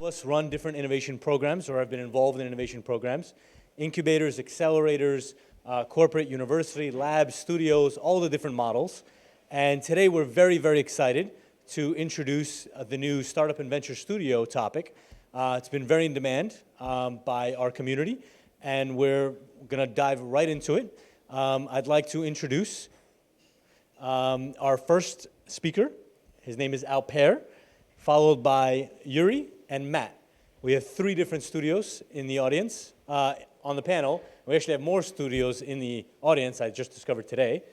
of us run different innovation programs or have been involved in innovation programs. Incubators, accelerators, corporate, university, labs, studios, all the different models. And today we're very, very excited to introduce the new Startup and Venture Studio topic. It's been very in demand by our community, and we're going to dive right into it. I'd like to introduce our first speaker. His name is Alper, followed by Yuri and Matt. We have 3 different studios in the audience on the panel. We actually have more studios in the audience, I just discovered today.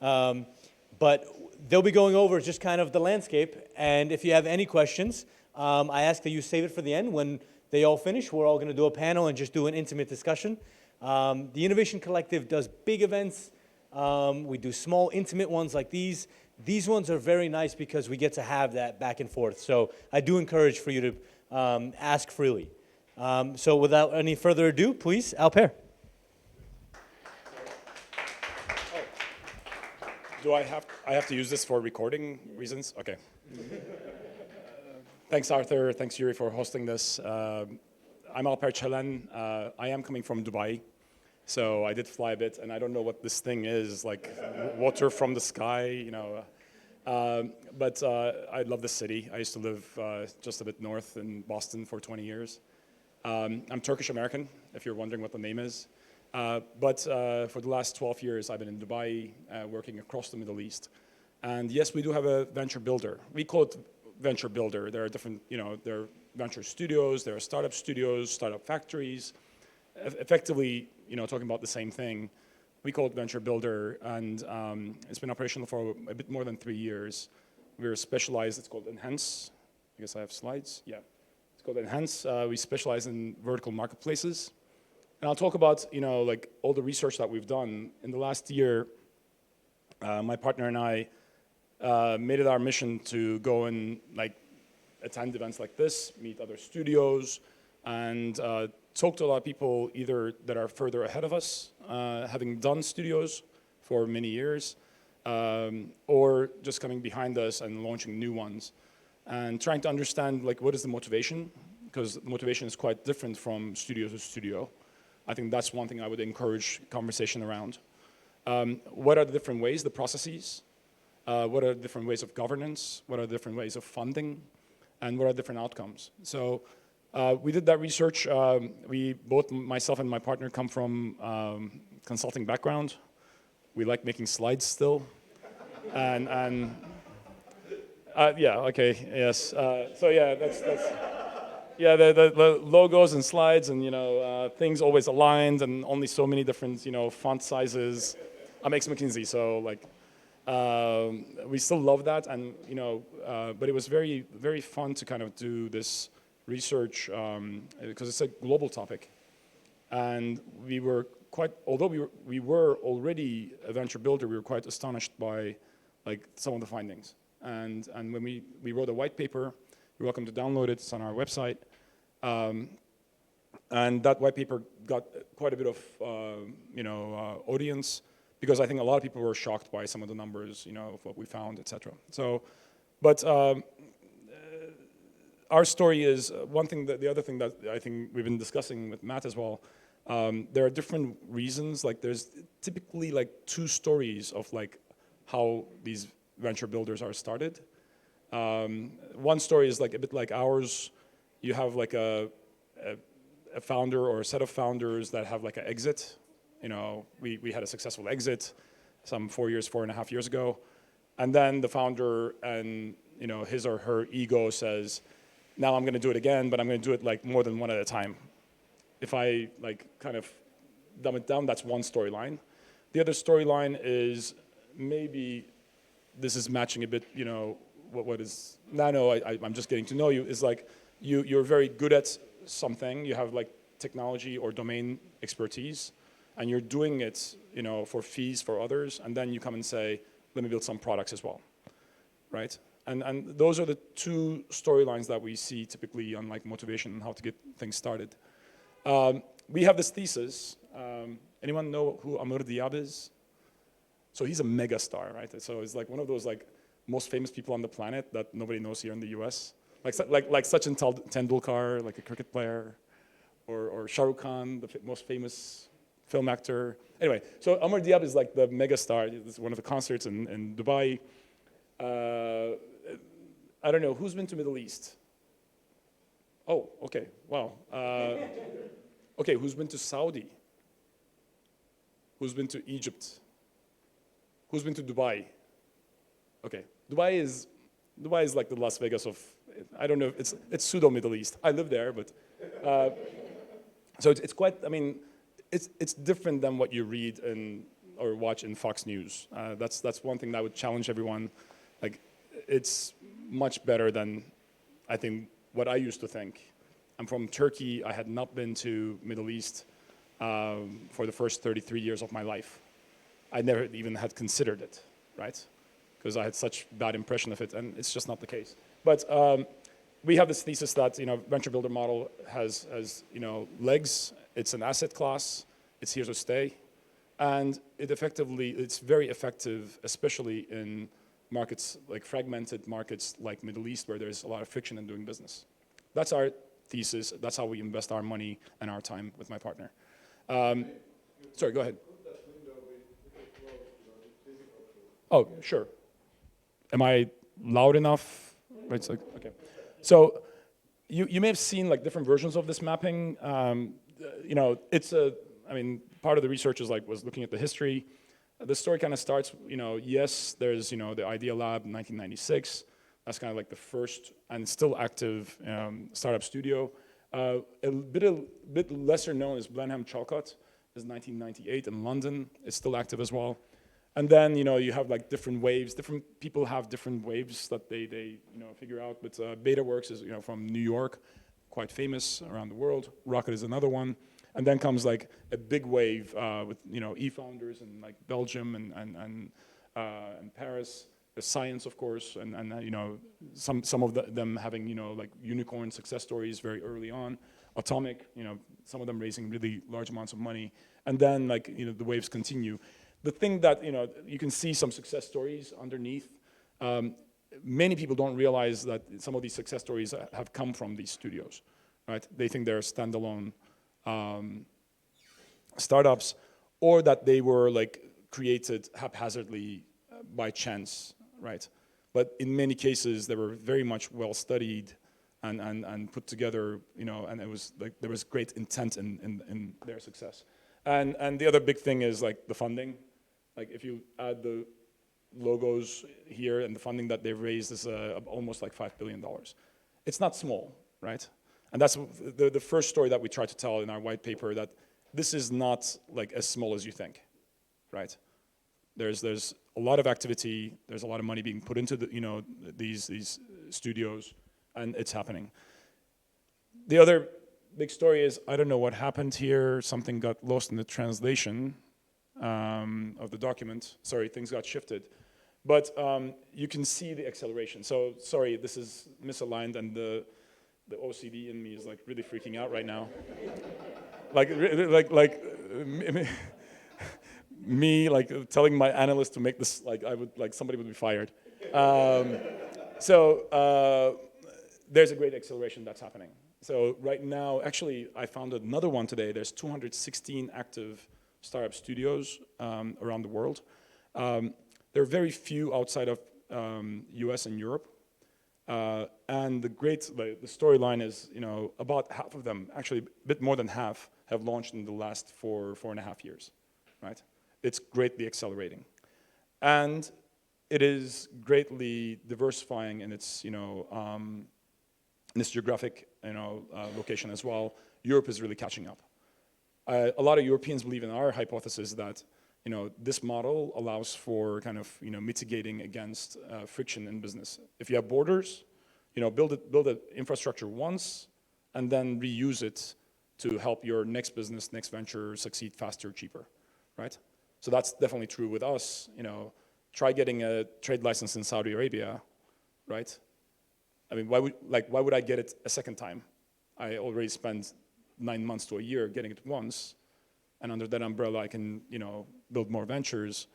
But they'll be going over just kind of the landscape, and if you have any questions, I ask that you save it for the end. When they all finish, we're all going to do a panel and just do an intimate discussion. The Innovation Collective does big events. We do small, intimate ones like these. These ones are very nice because we get to have that back and forth. So I do encourage for you to ask freely. So without any further ado, please, Alper. Do I have to use this for recording reasons? Okay. Thanks, Arthur. Thanks, Yuri, for hosting this. I'm Alper Chelen. I am coming from Dubai, so I did fly a bit, and I don't know what this thing is, like water from the sky, you know. But I love the city. I used to live just a bit north in Boston for 20 years. I'm Turkish-American, if you're wondering what the name is. But for the last 12 years, I've been in Dubai, working across the Middle East. And yes, we do have a venture builder. We call it venture builder. There are different, there are venture studios, there are startup studios, startup factories. Effectively, talking about the same thing. We call it venture builder, and it's been operational for a bit more than 3 years. We're specialized, it's called Enhance. I guess I have slides, yeah. It's called Enhance. We specialize in vertical marketplaces. And I'll talk about, like all the research that we've done. In the last year, my partner and I made it our mission to go and attend events like this, meet other studios, and talk to a lot of people either that are further ahead of us, having done studios for many years, or just coming behind us and launching new ones, and trying to understand what is the motivation, because the motivation is quite different from studio to studio. I think that's one thing I would encourage conversation around. What are the different ways, the processes? What are the different ways of governance? What are the different ways of funding? And what are different outcomes? So we did that research. Both myself and my partner come from consulting background. We like making slides still. And yeah, okay, yes. So yeah, that's yeah, the logos and slides and things always aligned and only so many different font sizes. I'm ex-McKinsey, so we still love that, and but it was very, very fun to kind of do this research because it's a global topic, and we were quite, although we were already a venture builder, we were quite astonished by some of the findings, and when we wrote a white paper, you're welcome to download it. It's on our website, and that white paper got quite a bit of audience. Because I think a lot of people were shocked by some of the numbers, of what we found, etc. So, but our story is one thing. The other thing that I think we've been discussing with Matt as well. There are different reasons. There's typically 2 stories of how these venture builders are started. One story is a bit like ours. You have a founder or a set of founders that have an exit. We had a successful exit some 4.5 years ago. And then the founder and, his or her ego says, now I'm going to do it again, but I'm going to do it more than one at a time. If I kind of dumb it down, that's one storyline. The other storyline is maybe this is matching a bit, what is NANO, I'm just getting to know you, is you're very good at something. You have technology or domain expertise. And you're doing it, for fees for others, and then you come and say, let me build some products as well, right? And those are the 2 storylines that we see typically on motivation and how to get things started. We have this thesis. Anyone know who Amr Diab is? So he's a mega star, right? So he's one of those most famous people on the planet that nobody knows here in the US. like Sachin Tendulkar, like a cricket player, or Shah Rukh Khan, the most famous film actor. Anyway, so Omar Diab is like the mega star. This is one of the concerts in Dubai. I don't know, who's been to Middle East? Oh, okay, wow. Okay, who's been to Saudi? Who's been to Egypt? Who's been to Dubai? Okay, Dubai is like the Las Vegas of, I don't know, it's pseudo Middle East. I live there, but so it's quite. I mean, it's different than what you read or watch in Fox News. That's one thing that I would challenge everyone. Like, it's much better than I think what I used to think. I'm from Turkey. I had not been to Middle East for the first 33 years of my life. I never even had considered it, right? Because I had such bad impression of it, and it's just not the case. But we have this thesis that venture builder model has legs. It's an asset class. It's here to stay, and it's very effective, especially in markets like fragmented markets like Middle East, where there's a lot of friction in doing business. That's our thesis. That's how we invest our money and our time with my partner. Sorry, go ahead. Oh, sure. Am I loud enough? Right, so, okay. So you may have seen like different versions of this mapping. I mean, part of the research was looking at the history. The story kind of starts, yes, there's, the Idea Lab in 1996. That's kind of like the first and still active startup studio. A bit lesser known is Blenheim Chalcott. This is 1998 in London. It's still active as well. And then, you have like different waves. Different people have different waves that they figure out. But BetaWorks is, from New York, quite famous around the world. Rocket is another one. And then comes like a big wave with, e-founders in like Belgium and Paris. The science, of course, and some of them having, like unicorn success stories very early on. Atomic, some of them raising really large amounts of money. And then like, the waves continue. The thing that, you can see some success stories underneath. Many people don't realize that some of these success stories have come from these studios, right? They think they're standalone startups, or that they were like created haphazardly by chance, right? But in many cases, they were very much well studied and put together, and it was like there was great intent in their success. And the other big thing is like the funding. Like if you add the logos here and the funding that they've raised is almost like $5 billion. It's not small, right? And that's the first story that we try to tell in our white paper, that this is not like as small as you think, right? There's a lot of activity, there's a lot of money being put into these studios, and it's happening. The other big story is, I don't know what happened here, something got lost in the translation of the document. Sorry, things got shifted. But you can see the acceleration. So sorry, this is misaligned, and the OCD in me is like really freaking out right now. Me like telling my analyst to make this, like somebody would be fired. There's a great acceleration that's happening. So right now, actually, I found another one today. There's 216 active startup studios around the world. There are very few outside of US and Europe. And the storyline is, about half of them, actually a bit more than half, have launched in the last 4.5 years, right? It's greatly accelerating. And it is greatly diversifying in its, in its geographic, location as well. Europe is really catching up. A lot of Europeans believe in our hypothesis that, this model allows for kind of, mitigating against friction in business. If you have borders, build an infrastructure once, and then reuse it to help your next business, next venture succeed faster, cheaper, right? So that's definitely true with us. Try getting a trade license in Saudi Arabia, right? I mean, why would I get it a second time? I already spent 9 months to a year getting it once, and under that umbrella, I can, build more ventures.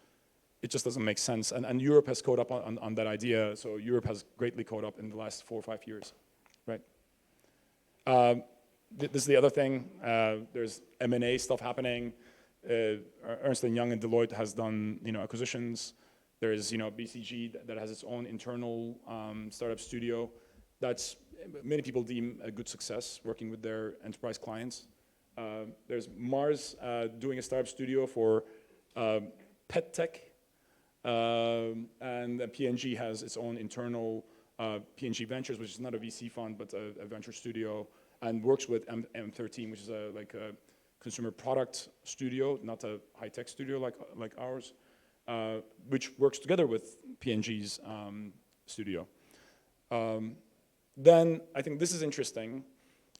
It just doesn't make sense. And Europe has caught up on that idea. So Europe has greatly caught up in the last 4 or 5 years. right? This is the other thing. There's M&A stuff happening. Ernst & Young and Deloitte has done, acquisitions. There's, BCG that has its own internal startup studio. That's many people deem a good success working with their enterprise clients. There's Mars doing a startup studio for pet tech, and P&G has its own internal P&G Ventures, which is not a VC fund but a venture studio, and works with M13, which is a consumer product studio, not a high-tech studio like ours, which works together with P&G's studio. Then I think this is interesting.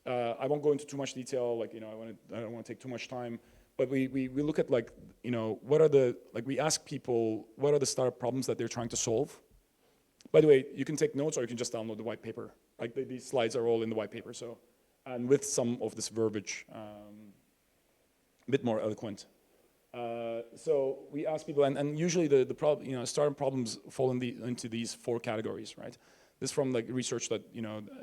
I won't go into too much detail. I don't want to take too much time. But we look at what are the we ask people what are the startup problems that they're trying to solve. By the way, you can take notes or you can just download the white paper. These slides are all in the white paper. So, and with some of this verbiage, a bit more eloquent. So we ask people, and usually the problem, startup problems fall into these 4 categories, right? This is from research that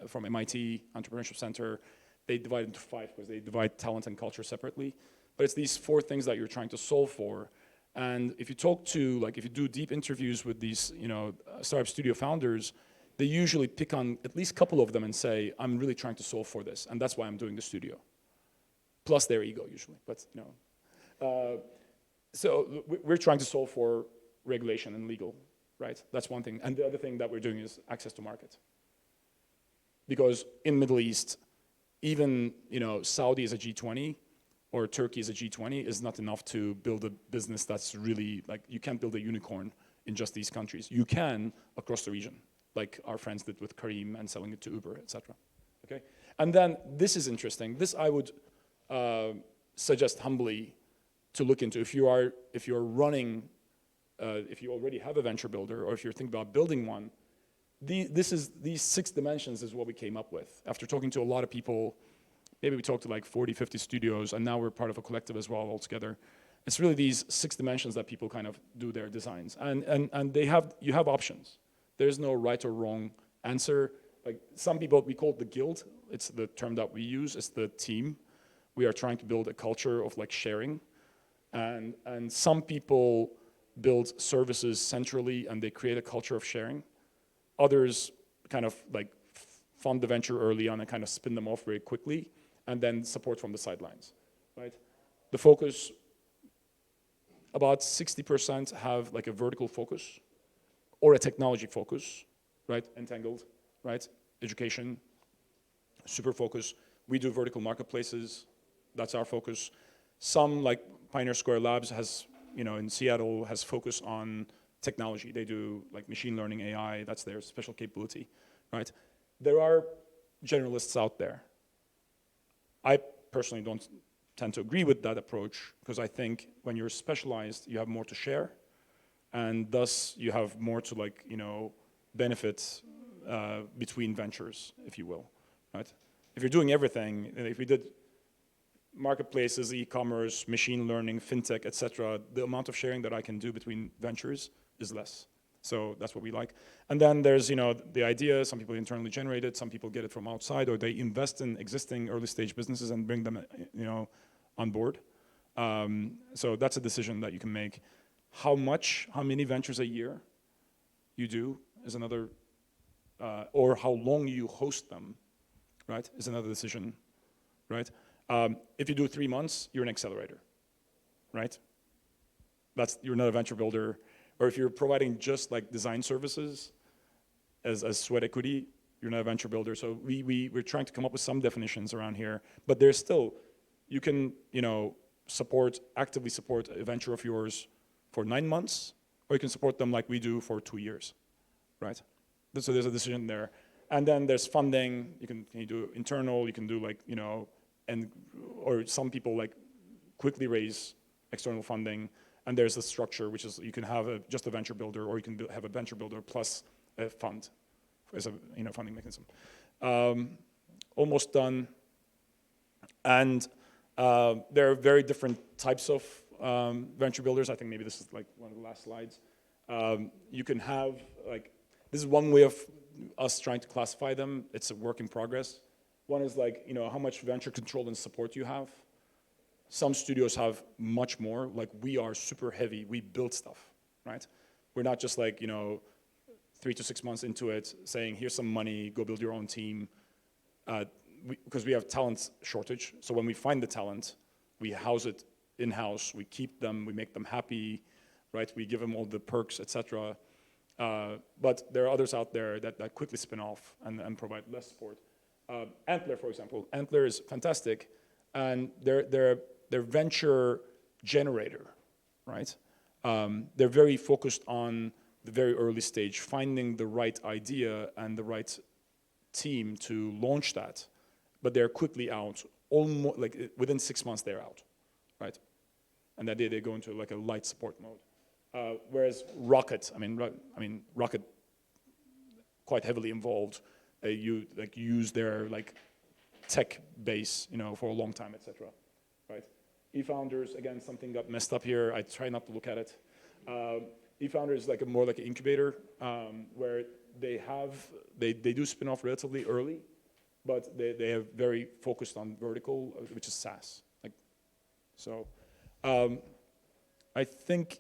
from MIT Entrepreneurship Center. They divide into 5 because they divide talent and culture separately. But it's these 4 things that you're trying to solve for. And if you talk to if you do deep interviews with these startup studio founders, they usually pick on at least a couple of them and say, I'm really trying to solve for this, and that's why I'm doing the studio. Plus their ego usually, but so we're trying to solve for regulation and legal, right? That's one thing. And the other thing that we're doing is access to market. Because in Middle East, even Saudi is a G20 or Turkey is a G20 is not enough to build a business that's really you can't build a unicorn in just these countries. You can across the region, like our friends did with Kareem and selling it to Uber, etc. Okay, and then this is interesting. This I would suggest humbly to look into if you're running, if you already have a venture builder, or if you're thinking about building one. These 6 dimensions is what we came up with after talking to a lot of people. Maybe we talked to 40, 50 studios, and now we're part of a collective as well altogether. It's really these 6 dimensions that people kind of do their designs, and you have options. There's no right or wrong answer. Some people, we call it the guild. It's the term that we use. It's the team. We are trying to build a culture of sharing, and some people build services centrally and they create a culture of sharing. Others kind of fund the venture early on and kind of spin them off very quickly, and then support from the sidelines, right? The focus, about 60% have a vertical focus or a technology focus, right? Entangled, right? Education, super focus. We do vertical marketplaces. That's our focus. Some Pioneer Square Labs has, in Seattle, has focus on technology. They do machine learning, AI. That's their special capability, right? There are generalists out there. I personally don't tend to agree with that approach because I think when you're specialized, you have more to share, and thus you have more to benefits between ventures, if you will, right? If you're doing everything, if we did marketplaces, e-commerce, machine learning, fintech, etc., the amount of sharing that I can do between ventures is less. So that's what we like. And then there's, the idea, some people internally generate it, some people get it from outside, or they invest in existing early stage businesses and bring them, on board. So that's a decision that you can make. How many ventures a year you do is another, or how long you host them, right, is another decision, right? If you do 3 months, you're an accelerator, right? You're not a venture builder. Or if you're providing just design services as sweat equity, you're not a venture builder. So we're trying to come up with some definitions around here. But there's still, you can actively support a venture of yours for 9 months, or you can support them like we do for 2 years, right? So there's a decision there. And then there's funding. You can do internal. You can do or some people quickly raise external funding. And there's a structure, which is you can have just a venture builder, or you can have a venture builder plus a fund as a funding mechanism. Almost done. And there are very different types of venture builders. I think maybe this is one of the last slides. You can have this is one way of us trying to classify them. It's a work in progress. One is like, how much venture control and support you have. Some studios have much more. Like we are super heavy. We build stuff, right? We're not just like, 3 to 6 months into it saying, here's some money, go build your own team. Because we have talent shortage. So when we find the talent, we house it in-house, we keep them, we make them happy, right? We give them all the perks, etc. But there are others out there that quickly spin off and provide less support. Antler, for example. Antler is fantastic, and they're venture generator, right? They're very focused on the very early stage, finding the right idea and the right team to launch that. But they're quickly out, almost like within 6 months they're out, right? And that they go into like a light support mode. Whereas Rocket, Rocket, quite heavily involved. They use their like tech base, for a long time, etc. Right? eFounders, again, something got messed up here. I try not to look at it. eFounders is like more like an incubator where they do spin off relatively early, but they are very focused on vertical, which is SaaS. I think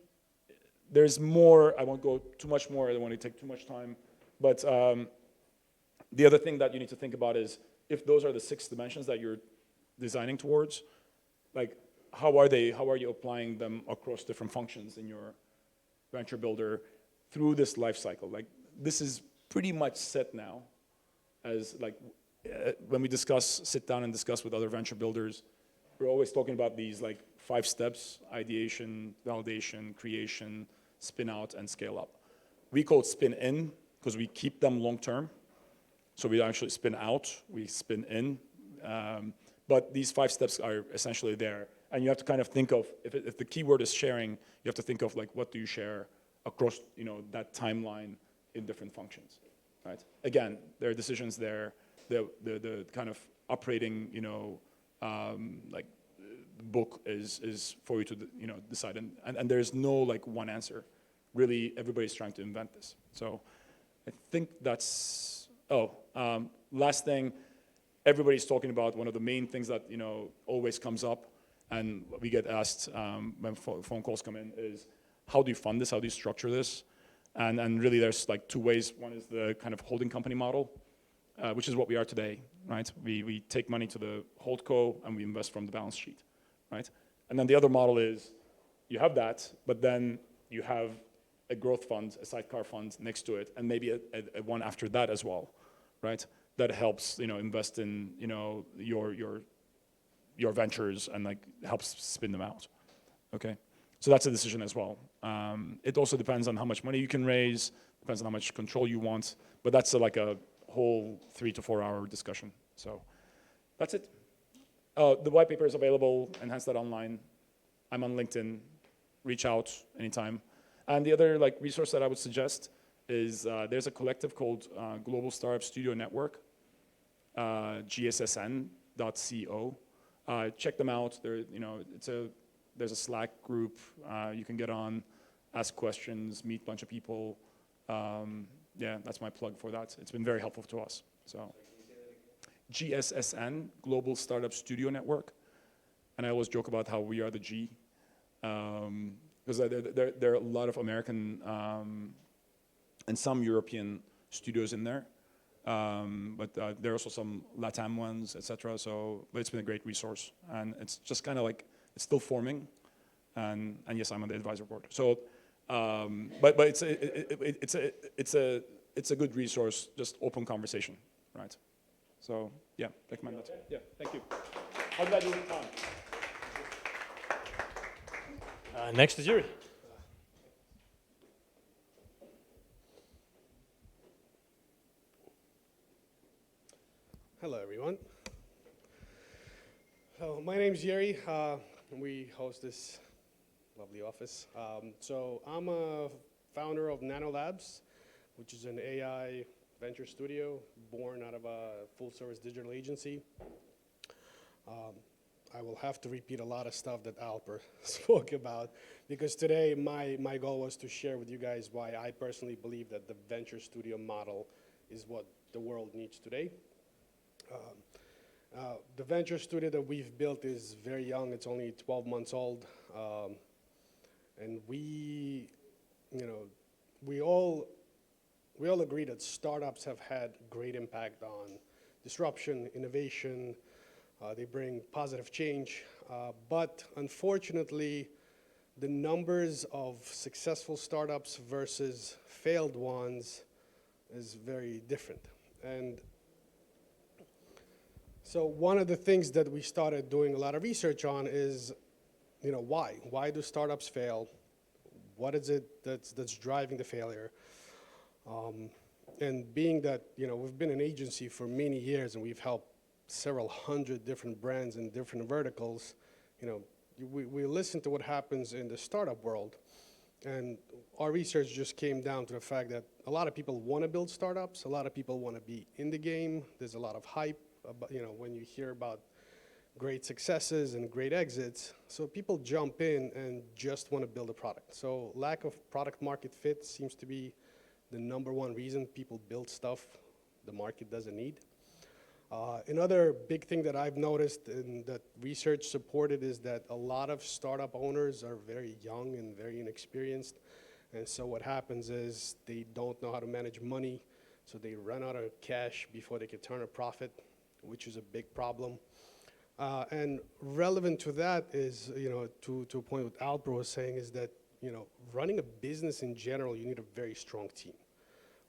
there's more. I won't go too much more. I don't want to take too much time. But the other thing that you need to think about is if those are the 6 dimensions that you're designing towards, like how are you applying them across different functions in your venture builder through this life cycle? Like this is pretty much set now as like when we sit down and discuss with other venture builders, we're always talking about these like 5 steps: ideation, validation, creation, spin out, and scale up. We call it spin in because we keep them long term. So we actually spin out, we spin in. But these 5 steps are essentially there. And you have to kind of think of, if the keyword is sharing, you have to think of like what do you share across that timeline in different functions, right? Again, there are decisions there. The kind of operating, like book is for you to decide, and there's no like one answer. Really, everybody's trying to invent this. So I think that's last thing. Everybody's talking about one of the main things that always comes up, and we get asked when phone calls come in is how do you fund this? How do you structure this? And really, there's like 2 ways. One is the kind of holding company model, which is what we are today, right? We take money to the holdco and we invest from the balance sheet, right? And then the other model is you have that, but then you have a growth fund, a sidecar fund next to it, and maybe a one after that as well, right? That helps invest in your ventures and like helps spin them out. Okay, so that's a decision as well. It also depends on how much money you can raise, depends on how much control you want, but that's like a whole 3 to 4 hour discussion. So that's it. The white paper is available, enhance that online. I'm on LinkedIn, reach out anytime. And the other like resource that I would suggest is there's a collective called Global Startup Studio Network, GSSN.co. Check them out. There's a Slack group you can get on, ask questions, meet a bunch of people. Yeah, that's my plug for that. It's been very helpful to us. So, GSSN, Global Startup Studio Network, and I always joke about how we are the G, because there are a lot of American and some European studios in there, but there are also some LATAM ones, etc. So, but it's been a great resource, and it's just kind of like it's still forming, and yes, I'm on the advisor board. So, but it's a good resource, just open conversation, right? So yeah, recommend that. Yeah, thank you. How did I do with time? Next is Yuri. Hello, everyone. So my name's Yuri. We host this lovely office. So I'm a founder of NANO Labs, which is an AI venture studio born out of a full-service digital agency. I will have to repeat a lot of stuff that Alper spoke about, because today my goal was to share with you guys why I personally believe that the venture studio model is what the world needs today. The venture studio that we've built is very young. It's only 12 months old. And we all agree that startups have had great impact on disruption, innovation. They bring positive change. But unfortunately, the numbers of successful startups versus failed ones is very different. And so one of the things that we started doing a lot of research on is, why? Why do startups fail? What is it that's driving the failure? And being that, we've been an agency for many years and we've helped several hundred different brands in different verticals, we listen to what happens in the startup world. And our research just came down to the fact that a lot of people want to build startups. A lot of people want to be in the game. There's a lot of hype about, when you hear about great successes and great exits. So people jump in and just want to build a product. So lack of product market fit seems to be the #1 reason people build stuff the market doesn't need. Another big thing that I've noticed and that research supported is that a lot of startup owners are very young and very inexperienced. And so what happens is they don't know how to manage money. So they run out of cash before they can turn a profit, which is a big problem. And relevant to that is, to a point what Alper was saying is that, running a business in general, you need a very strong team.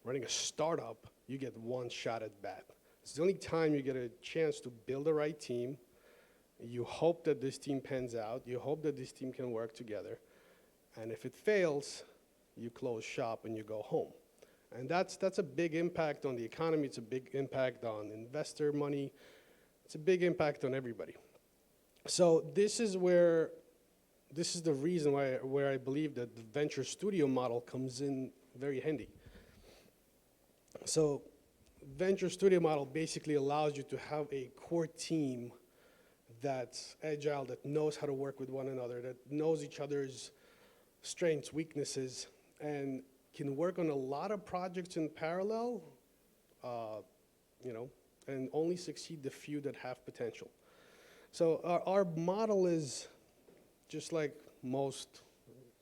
Running a startup, you get one shot at bat. It's the only time you get a chance to build the right team. You hope that this team pans out. You hope that this team can work together. And if it fails, you close shop and you go home. And that's a big impact on the economy. It's a big impact on investor money. It's a big impact on everybody. So this is the reason where I believe that the venture studio model comes in very handy. So venture studio model basically allows you to have a core team that's agile, that knows how to work with one another, that knows each other's strengths, weaknesses, and can work on a lot of projects in parallel, and only succeed the few that have potential. So our model is, just like most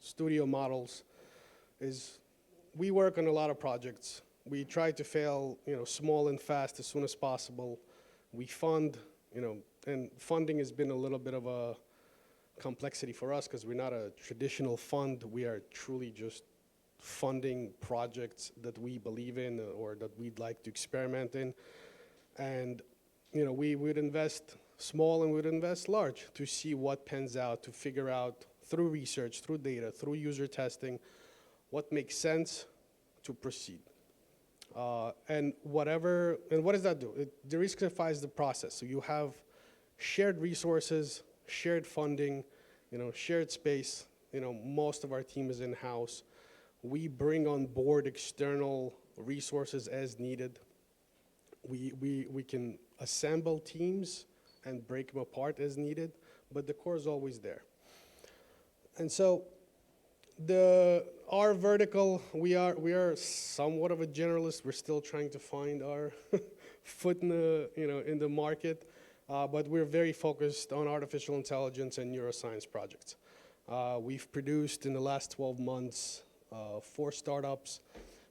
studio models, is we work on a lot of projects. We try to fail, small and fast as soon as possible. We fund, and funding has been a little bit of a complexity for us because we're not a traditional fund. We are truly just funding projects that we believe in or that we'd like to experiment in. And, we would invest small and we'd invest large to see what pans out, to figure out through research, through data, through user testing, what makes sense to proceed. And what does that do? It de-riskifies the process. So you have shared resources, shared funding, shared space. Most of our team is in-house. We bring on board external resources as needed. We can assemble teams and break them apart as needed, but the core is always there. And so our vertical, we are somewhat of a generalist. We're still trying to find our foot in the market, but we're very focused on artificial intelligence and neuroscience projects. We've produced in the last 12 months 4 startups,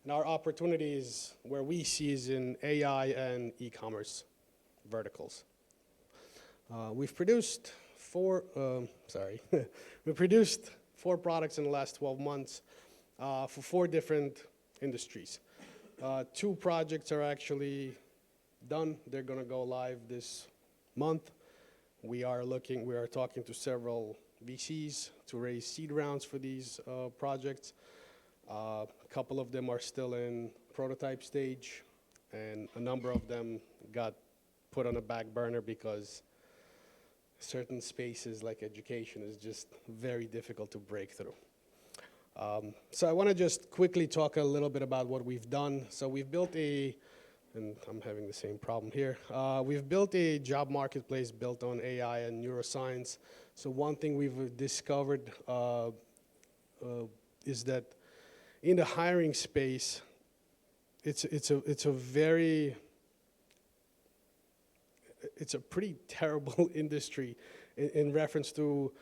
and our opportunities where we see is in AI and e-commerce verticals. We've produced we produced 4 products in the last 12 months for 4 different industries. 2 projects are actually done. They're going to go live this month. We are talking to several VCs to raise seed rounds for these projects. A couple of them are still in prototype stage, and a number of them got put on a back burner because certain spaces like education is just very difficult to break through. So I want to just quickly talk a little bit about what we've done. So we've built a and I'm having the same problem here. We've built a job marketplace built on AI and neuroscience. So one thing we've discovered is that in the hiring space, it's a pretty terrible industry in reference to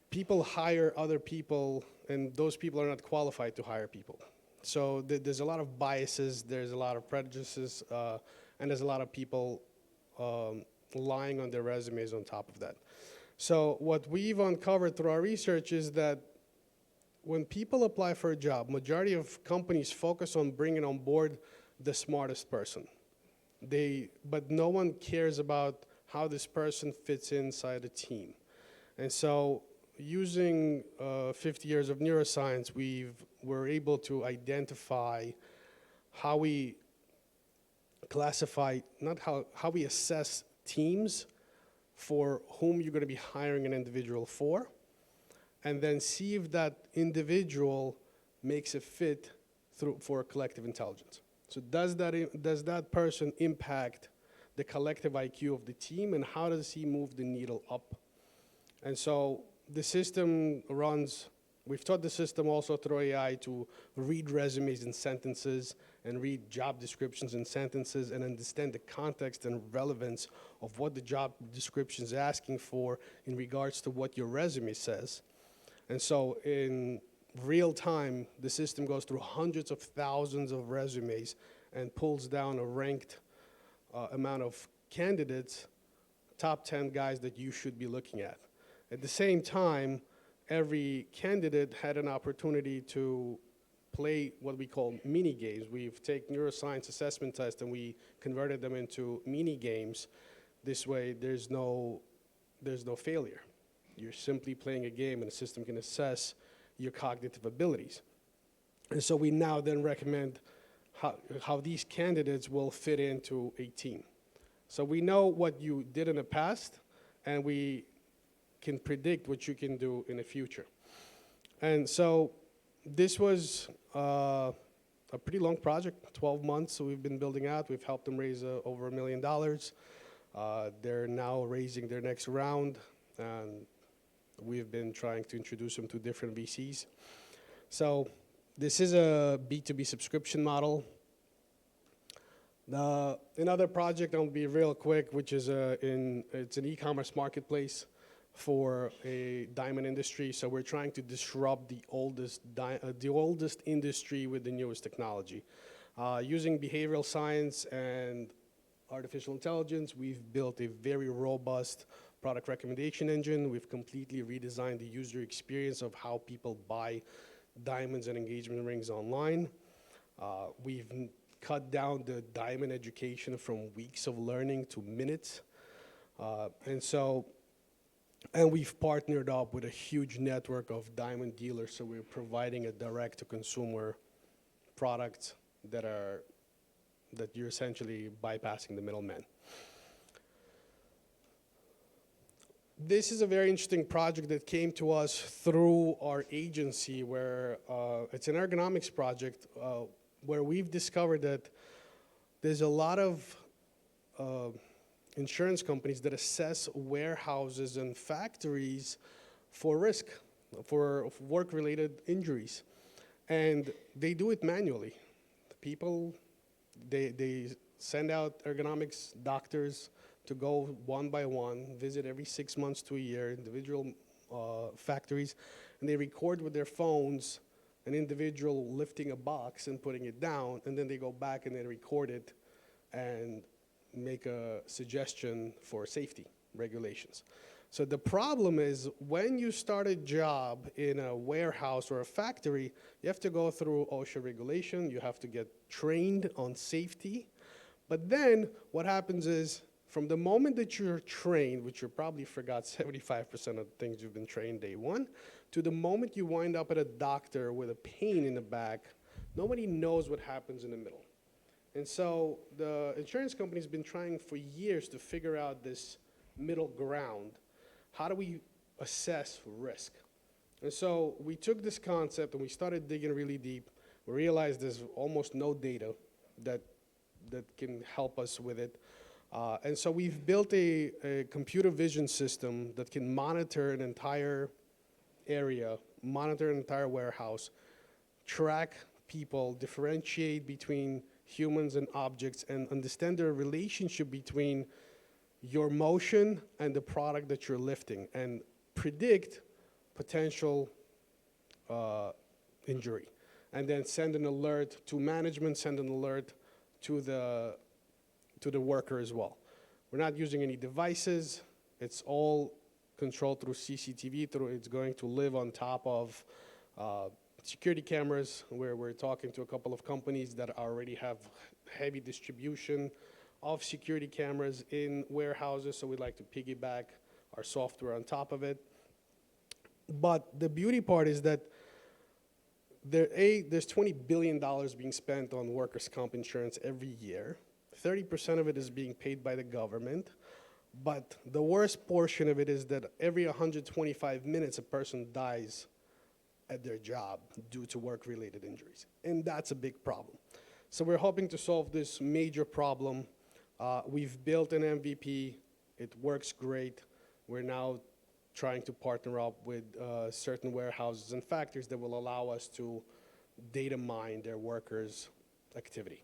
people hire other people, and those people are not qualified to hire people. So there's a lot of biases, there's a lot of prejudices, and there's a lot of people lying on their resumes on top of that. So what we've uncovered through our research is that when people apply for a job, majority of companies focus on bringing on board the smartest person. But no one cares about how this person fits inside a team. And so using 50 years of neuroscience, we're able to identify how we classify, not how we assess teams for whom you're going to be hiring an individual for, and then see if that individual makes a fit for collective intelligence. So does that person impact the collective IQ of the team, and how does he move the needle up? And so the system runs, we've taught the system also through AI to read resumes and sentences and read job descriptions and sentences and understand the context and relevance of what the job description is asking for in regards to what your resume says. And so in real time, the system goes through hundreds of thousands of resumes and pulls down a ranked amount of candidates, top 10 guys that you should be looking at. At the same time, every candidate had an opportunity to play what we call mini games. We've taken neuroscience assessment tests and we converted them into mini games. This way, there's no failure. You're simply playing a game and the system can assess your cognitive abilities. And so we now then recommend how these candidates will fit into a team. So we know what you did in the past, and we can predict what you can do in the future. And so this was a pretty long project, 12 months, so we've been building out. We've helped them raise over $1 million. They're now raising their next round, and we've been trying to introduce them to different VCs. So this is a B2B subscription model. Another project, I'll be real quick, which is it's an e-commerce marketplace for a diamond industry. So we're trying to disrupt the oldest industry with the newest technology. Using behavioral science and artificial intelligence, we've built a very robust product recommendation engine. We've completely redesigned the user experience of how people buy diamonds and engagement rings online. We've cut down the diamond education from weeks of learning to minutes. And we've partnered up with a huge network of diamond dealers, so we're providing a direct-to-consumer product that you're essentially bypassing the middleman. This is a very interesting project that came to us through our agency, where it's an ergonomics project where we've discovered that there's a lot of insurance companies that assess warehouses and factories for risk, for work-related injuries. And they do it manually. People, they send out ergonomics doctors to go one by one, visit every 6 months to a year, individual factories, and they record with their phones an individual lifting a box and putting it down, and then they go back and they record it and make a suggestion for safety regulations. So the problem is, when you start a job in a warehouse or a factory, you have to go through OSHA regulation, you have to get trained on safety. But then what happens is, from the moment that you're trained, which you probably forgot 75% of the things you've been trained day one, to the moment you wind up at a doctor with a pain in the back, nobody knows what happens in the middle. And so the insurance company's been trying for years to figure out this middle ground. How do we assess risk? And so we took this concept and we started digging really deep. We realized there's almost no data that that can help us with it. And so we've built a computer vision system that can monitor an entire area, monitor an entire warehouse, track people, differentiate between humans and objects, and understand the relationship between your motion and the product that you're lifting, and predict potential injury. And then send an alert to management, send an alert to the worker as well. We're not using any devices. It's all controlled through CCTV. It's going to live on top of security cameras, where we're talking to a couple of companies that already have heavy distribution of security cameras in warehouses, so we'd like to piggyback our software on top of it. But the beauty part is that there's $20 billion being spent on workers' comp insurance every year. 30% of it is being paid by the government. But the worst portion of it is that every 125 minutes, a person dies at their job due to work-related injuries. And that's a big problem. So we're hoping to solve this major problem. We've built an MVP. It works great. We're now trying to partner up with certain warehouses and factories that will allow us to data mine their workers' activity.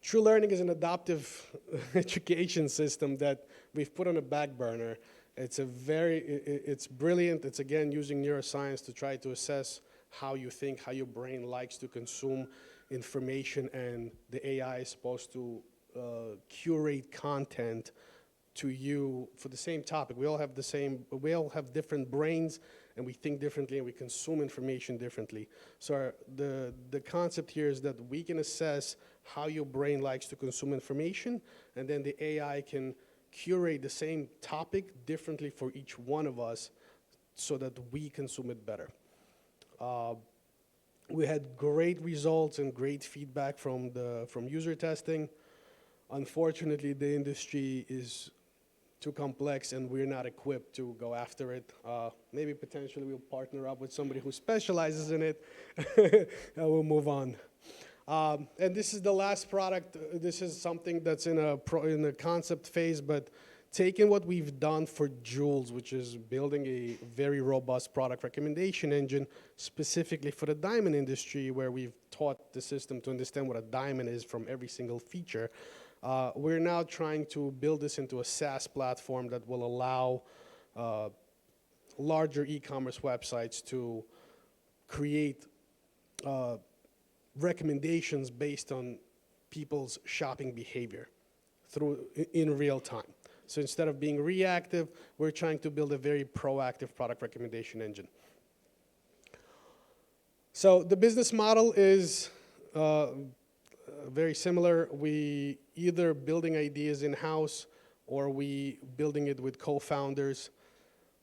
True Learning is an adaptive education system that we've put on a back burner. It's brilliant. It's, again, using neuroscience to try to assess how you think, how your brain likes to consume information, and the AI is supposed to curate content to you for the same topic. We all have different brains, and we think differently, and we consume information differently. So the concept here is that we can assess how your brain likes to consume information, and then the AI can curate the same topic differently for each one of us so that we consume it better. We had great results and great feedback from user testing. Unfortunately, the industry is too complex, and we're not equipped to go after it. Maybe potentially we'll partner up with somebody who specializes in it, and we'll move on. And this is the last product. This is something that's in a concept phase, but taking what we've done for Jules, which is building a very robust product recommendation engine specifically for the diamond industry, where we've taught the system to understand what a diamond is from every single feature. We're now trying to build this into a SaaS platform that will allow larger e-commerce websites to create recommendations based on people's shopping behavior in real time. So instead of being reactive, we're trying to build a very proactive product recommendation engine. So the business model is very similar. We either building ideas in-house or we building it with co-founders.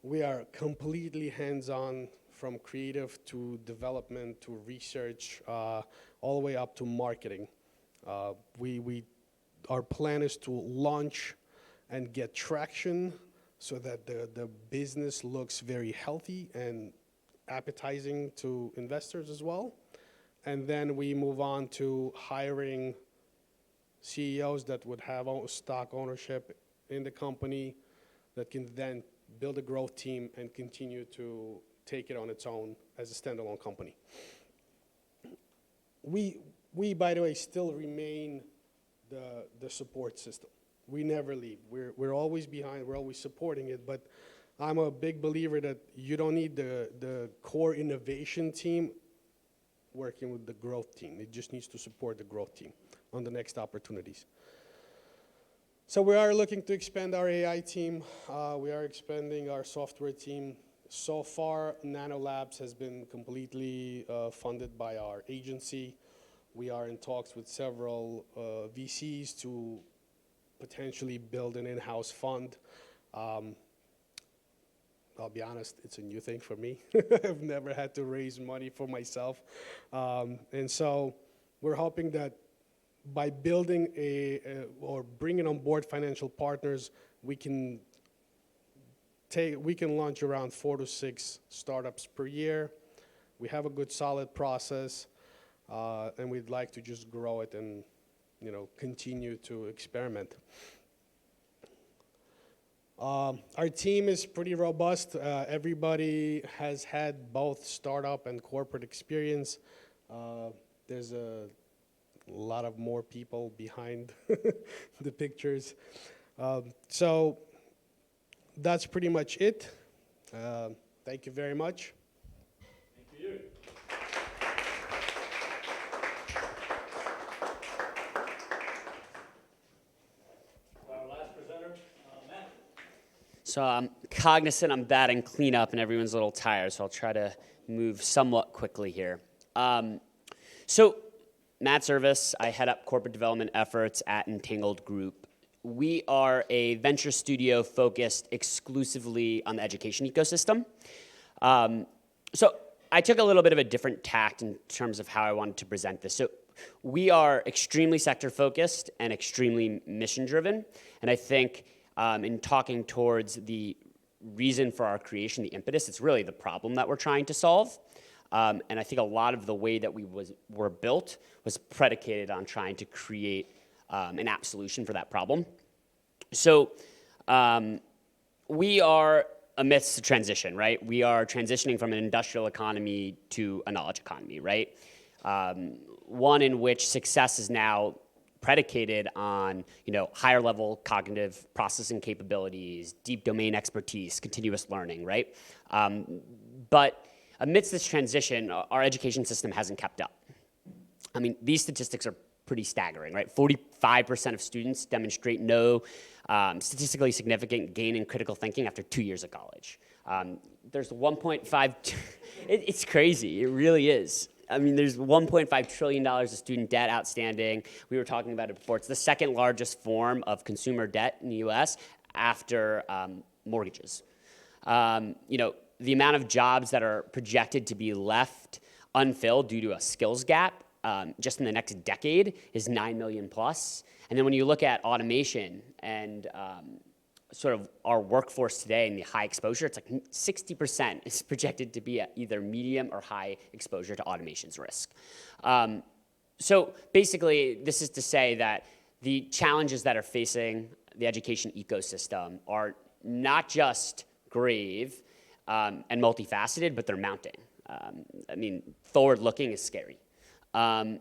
We are completely hands-on, from creative to development to research, all the way up to marketing. Our plan is to launch and get traction so that the business looks very healthy and appetizing to investors as well. And then we move on to hiring CEOs that would have stock ownership in the company, that can then build a growth team and continue to take it on its own as a standalone company. We by the way, still remain the support system. We never leave. We're always behind. We're always supporting it. But I'm a big believer that you don't need the core innovation team working with the growth team. It just needs to support the growth team on the next opportunities. So we are looking to expand our AI team. We are expanding our software team. So far, NANO Labs has been completely funded by our agency. We are in talks with several VCs to potentially build an in-house fund. I'll be honest, it's a new thing for me. I've never had to raise money for myself. And so we're hoping that by building or bringing on board financial partners, we can launch around 4 to 6 startups per year. We have a good solid process. and we'd like to just grow it and, you know, continue to experiment. Our team is pretty robust. Everybody has had both startup and corporate experience. There's a lot of more people behind the pictures. So that's pretty much it. Thank you very much. Thank you. Our last presenter, Matt. So I'm cognizant I'm batting cleanup and everyone's a little tired, so I'll try to move somewhat quickly here. So Matt Service, I head up corporate development efforts at Entangled Group. We are a venture studio focused exclusively on the education ecosystem. So I took a little bit of a different tact in terms of how I wanted to present this. So we are extremely sector focused and extremely mission driven. And I think in talking towards the reason for our creation, the impetus, it's really the problem that we're trying to solve. And I think a lot of the way that we were built was predicated on trying to create an app solution for that problem. So we are amidst a transition, right? We are transitioning from an industrial economy to a knowledge economy, right? One in which success is now predicated on, you know, higher level cognitive processing capabilities, deep domain expertise, continuous learning, right? But amidst this transition, our education system hasn't kept up. I mean, these statistics are pretty staggering, right? 45% of students demonstrate no statistically significant gain in critical thinking after 2 years of college. There's 1.5, it's crazy, it really is. I mean, there's $1.5 trillion of student debt outstanding. We were talking about it before. It's the second largest form of consumer debt in the US after mortgages. You know, the amount of jobs that are projected to be left unfilled due to a skills gap just in the next decade is 9 million plus. And then when you look at automation and sort of our workforce today and the high exposure, it's like 60% is projected to be at either medium or high exposure to automation's risk. So basically, this is to say that the challenges that are facing the education ecosystem are not just grave and multifaceted, but they're mounting. I mean, forward-looking is scary. And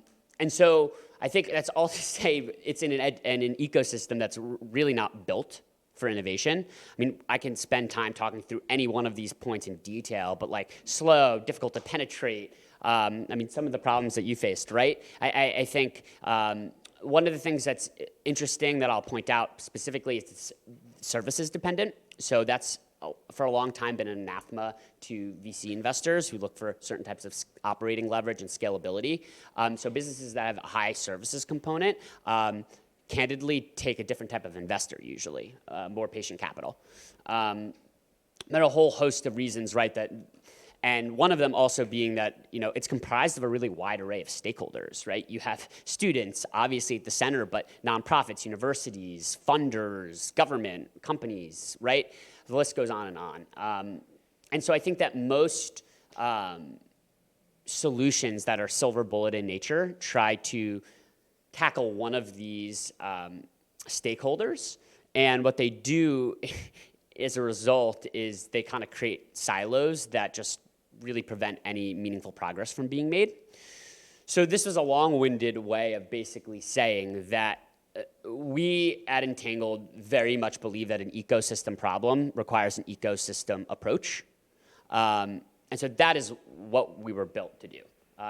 so I think that's all to say it's in an ecosystem that's really not built for innovation. I mean, I can spend time talking through any one of these points in detail, but like slow, difficult to penetrate. I mean, some of the problems that you faced, right? I think one of the things that's interesting that I'll point out specifically is it's services dependent. So that's for a long time been an anathema to VC investors who look for certain types of operating leverage and scalability. So businesses that have a high services component candidly take a different type of investor usually, more patient capital. There are a whole host of reasons, right, and one of them also being that, you know, it's comprised of a really wide array of stakeholders, right? You have students, obviously at the center, but nonprofits, universities, funders, government, companies, right? The list goes on and on. And so I think that most solutions that are silver bullet in nature try to tackle one of these stakeholders. And what they do as a result is they kind of create silos that just really prevent any meaningful progress from being made. So this was a long-winded way of basically saying that we at Entangled very much believe that an ecosystem problem requires an ecosystem approach. And so that is what we were built to do,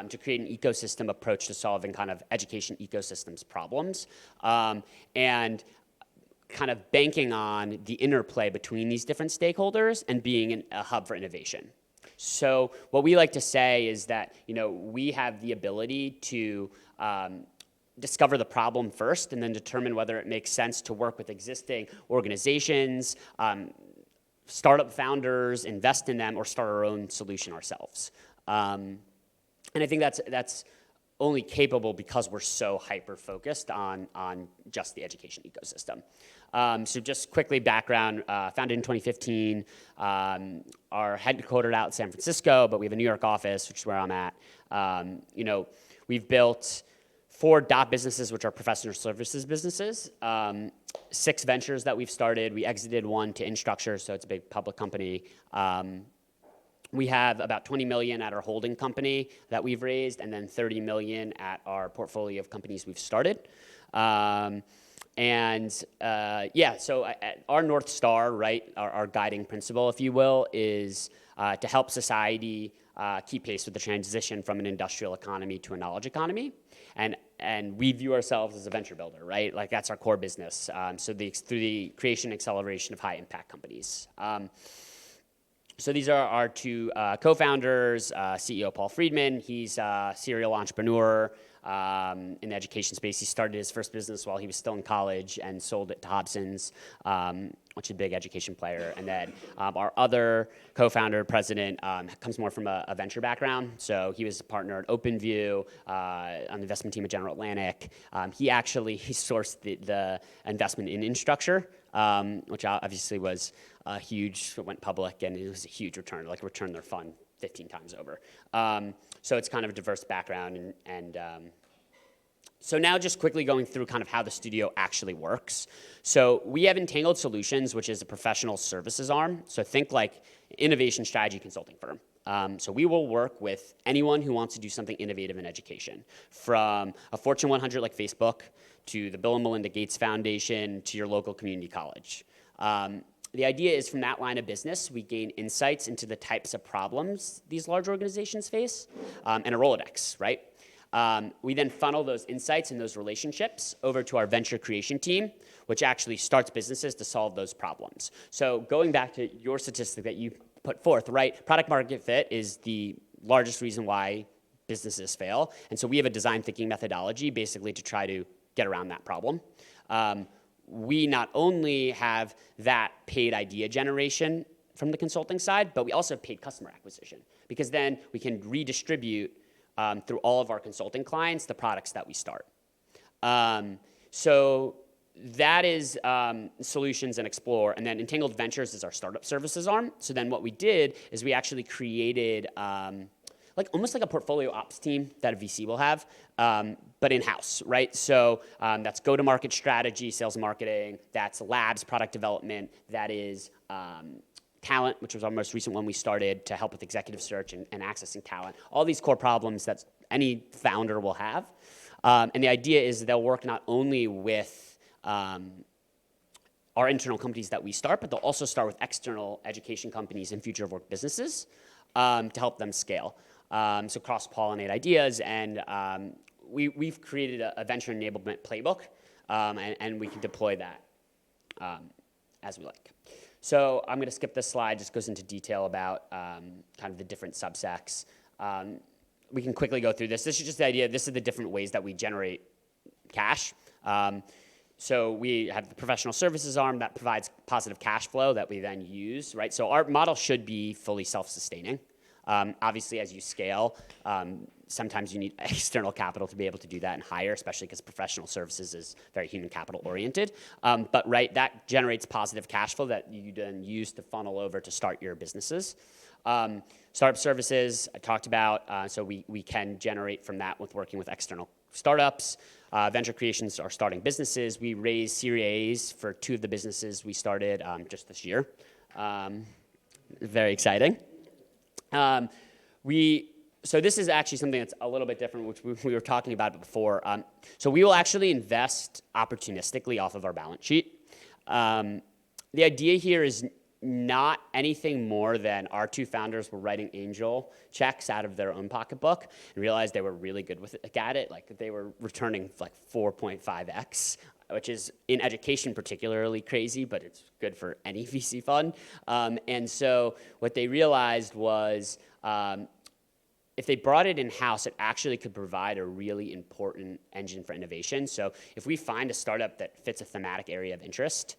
to create an ecosystem approach to solving kind of education ecosystems problems. And kind of banking on the interplay between these different stakeholders and being a hub for innovation. So what we like to say is that, you know, we have the ability to discover the problem first and then determine whether it makes sense to work with existing organizations, startup founders, invest in them, or start our own solution ourselves. And I think that's only capable because we're so hyper-focused on just the education ecosystem. So just quickly background, founded in 2015, are headquartered out in San Francisco, but we have a New York office, which is where I'm at. You know, We've built 4 dot businesses, which are professional services businesses, 6 ventures that we've started. We exited 1 to Instructure, so it's a big public company. We have about 20 million at our holding company that we've raised, and then 30 million at our portfolio of companies we've started. So our North Star, right, our guiding principle, if you will, is to help society keep pace with the transition from an industrial economy to a knowledge economy. And we view ourselves as a venture builder, right? Like that's our core business. Through the creation and acceleration of high impact companies. So these are our 2 co-founders, CEO Paul Friedman. He's a serial entrepreneur in the education space. He started his first business while he was still in college and sold it to Hobson's, which is a big education player. And then our other co-founder, president, comes more from a venture background. So he was a partner at OpenView on the investment team at General Atlantic. He sourced the investment in Instructure, which obviously was huge. It went public, and it was a huge return, like returned their fund 15 times over. So it's kind of a diverse background. So now just quickly going through kind of how the studio actually works. So we have Entangled Solutions, which is a professional services arm. So think like innovation strategy consulting firm. So we will work with anyone who wants to do something innovative in education, from a Fortune 100 like Facebook to the Bill and Melinda Gates Foundation to your local community college. The idea is from that line of business, we gain insights into the types of problems these large organizations face and a Rolodex, right? We then funnel those insights and those relationships over to our venture creation team, which actually starts businesses to solve those problems. So going back to your statistic that you put forth, right? Product market fit is the largest reason why businesses fail. And so we have a design thinking methodology basically to try to get around that problem. We not only have that paid idea generation from the consulting side, but we also have paid customer acquisition, because then we can redistribute through all of our consulting clients the products that we start. So that is Solutions and Explore, and then Entangled Ventures is our startup services arm. So then what we did is we actually created almost like a portfolio ops team that a VC will have, but in-house, right? So that's go-to-market strategy, sales and marketing, that's labs, product development, that is talent, which was our most recent one we started to help with executive search and accessing talent. All these core problems that any founder will have. And the idea is they'll work not only with our internal companies that we start, but they'll also start with external education companies and future of work businesses to help them scale. So cross-pollinate ideas, and we've created a venture enablement playbook, and we can deploy that as we like. So I'm going to skip this slide, just goes into detail about kind of the different subsects. We can quickly go through this. This is just the idea. This is the different ways that we generate cash. So we have the professional services arm that provides positive cash flow that we then use, right? So our model should be fully self-sustaining. Obviously, as you scale, sometimes you need external capital to be able to do that and hire, especially because professional services is very human capital oriented. But right, that generates positive cash flow that you then use to funnel over to start your businesses. Startup services, I talked about, so we can generate from that with working with external startups. Venture creations are starting businesses. We raised Series A's for 2 of the businesses we started just this year. Very exciting. So this is actually something that's a little bit different, which we were talking about before. So we will actually invest opportunistically off of our balance sheet. The idea here is not anything more than our 2 founders were writing angel checks out of their own pocketbook and realized they were really good at it. Like they were returning like 4.5x, which is in education particularly crazy, but it's good for any VC fund. And so what they realized was if they brought it in-house, it actually could provide a really important engine for innovation. So if we find a startup that fits a thematic area of interest,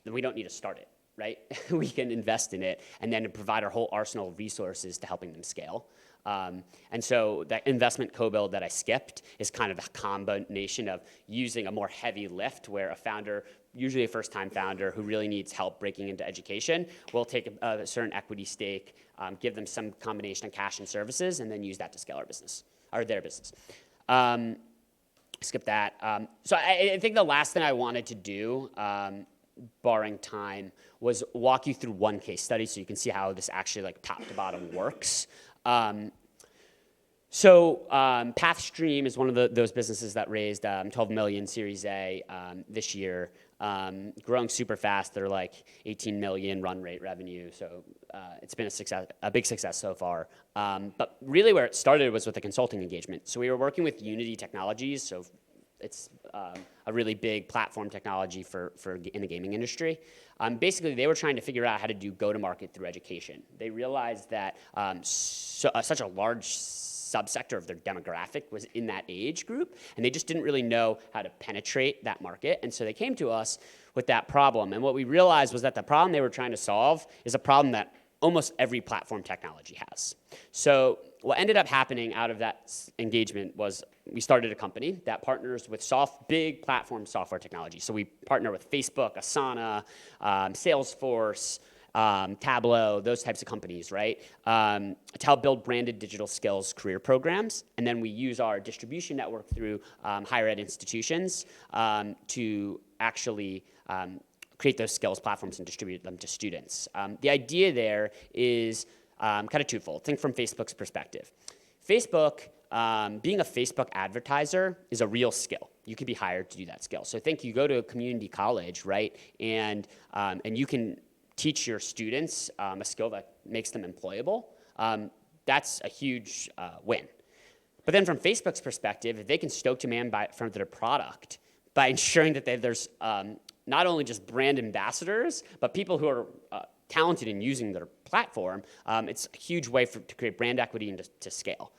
then we don't need to start it, right? We can invest in it and then provide our whole arsenal of resources to helping them scale. And so that investment co-build that I skipped is kind of a combination of using a more heavy lift where a founder, usually a first-time founder who really needs help breaking into education, will take a certain equity stake, give them some combination of cash and services, and then use that to scale our business. or their business. Skip that. So I think the last thing I wanted to do, barring time, was walk you through one case study so you can see how this actually like top to bottom works. Pathstream is one of those businesses that raised 12 million Series A this year, growing super fast. They're like 18 million run rate revenue, so it's been a big success so far. But really where it started was with a consulting engagement. So we were working with Unity Technologies, so it's a really big platform technology for in the gaming industry. Basically, they were trying to figure out how to do go-to-market through education. They realized that such a large subsector of their demographic was in that age group, and they just didn't really know how to penetrate that market. And so they came to us with that problem. And what we realized was that the problem they were trying to solve is a problem that almost every platform technology has. So what ended up happening out of that engagement was we started a company that partners with big platform software technology. So we partner with Facebook, Asana, Salesforce, Tableau, those types of companies, right? To help build branded digital skills career programs. And then we use our distribution network through higher ed institutions to actually create those skills platforms and distribute them to students. The idea there is kind of twofold. Think from Facebook's perspective. Facebook, being a Facebook advertiser is a real skill. You can be hired to do that skill. So think you go to a community college, right? And you can teach your students a skill that makes them employable. That's a huge win. But then from Facebook's perspective, if they can stoke demand for their product by ensuring that there's not only just brand ambassadors, but people who are talented in using their platform, it's a huge way to create brand equity and to scale.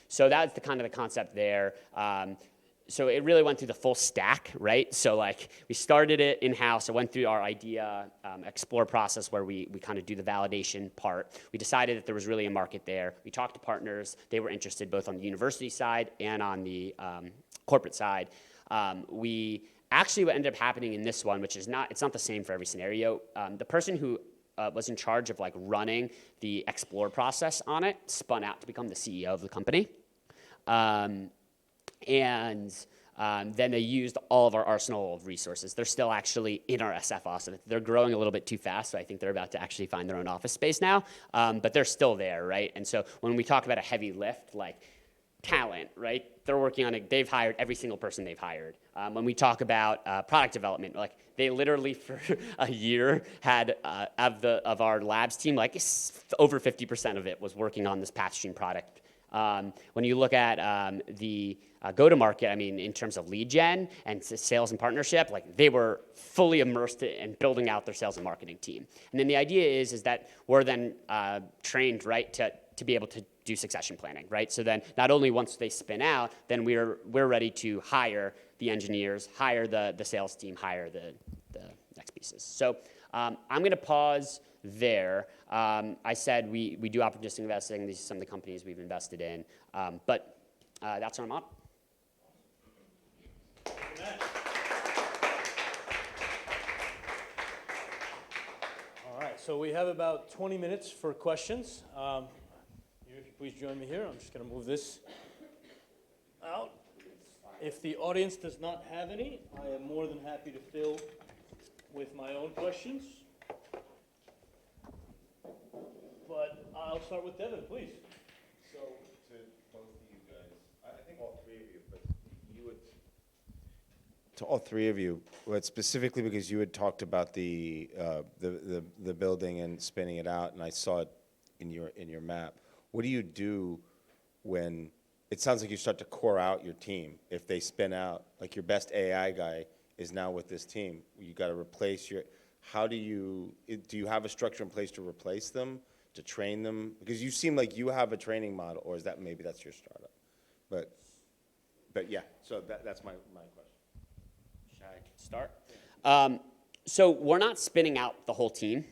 So that's the kind of the concept there. So it really went through the full stack, right? So like we started it in-house. It went through our idea explore process where we kind of do the validation part. We decided that there was really a market there. We talked to partners. They were interested both on the university side and on the corporate side. Actually, what ended up happening in this one, which is it's not the same for every scenario, the person who was in charge of like running the explore process on it spun out to become the CEO of the company. Then they used all of our arsenal of resources. They're still actually in our SF office. They're growing a little bit too fast, so I think they're about to actually find their own office space now. But they're still there, right? And so when we talk about a heavy lift, like talent, right? They're working on it. They've hired every single person they've hired. When we talk about product development, like they literally for a year had of our labs team, like over 50% of it was working on this Pathstream product. When you look at the go-to-market, I mean, in terms of lead gen and sales and partnership, like they were fully immersed in building out their sales and marketing team. And then the idea is that we're then trained, right, to be able to do succession planning, right? So then not only once they spin out, then we're ready to hire the engineers, hire the sales team, hire the next pieces. So I'm going to pause there. I said we do opportunistic investing. These are some of the companies we've invested in. But that's our model. All right, so we have about 20 minutes for questions. If you please join me here. I'm just going to move this out. If the audience does not have any, I am more than happy to fill with my own questions. But I'll start with Devin, please. So, to both of you guys, I think all three of you, but you would, to all three of you, but specifically because you had talked about the building and spinning it out, and I saw it in your map. What do you do when it sounds like you start to core out your team? If they spin out, like your best AI guy is now with this team, you got to replace how do you have a structure in place to replace them, to train them? Because you seem like you have a training model, or is that maybe that's your startup? But yeah, so that's my question. Should I start? So we're not spinning out the whole team.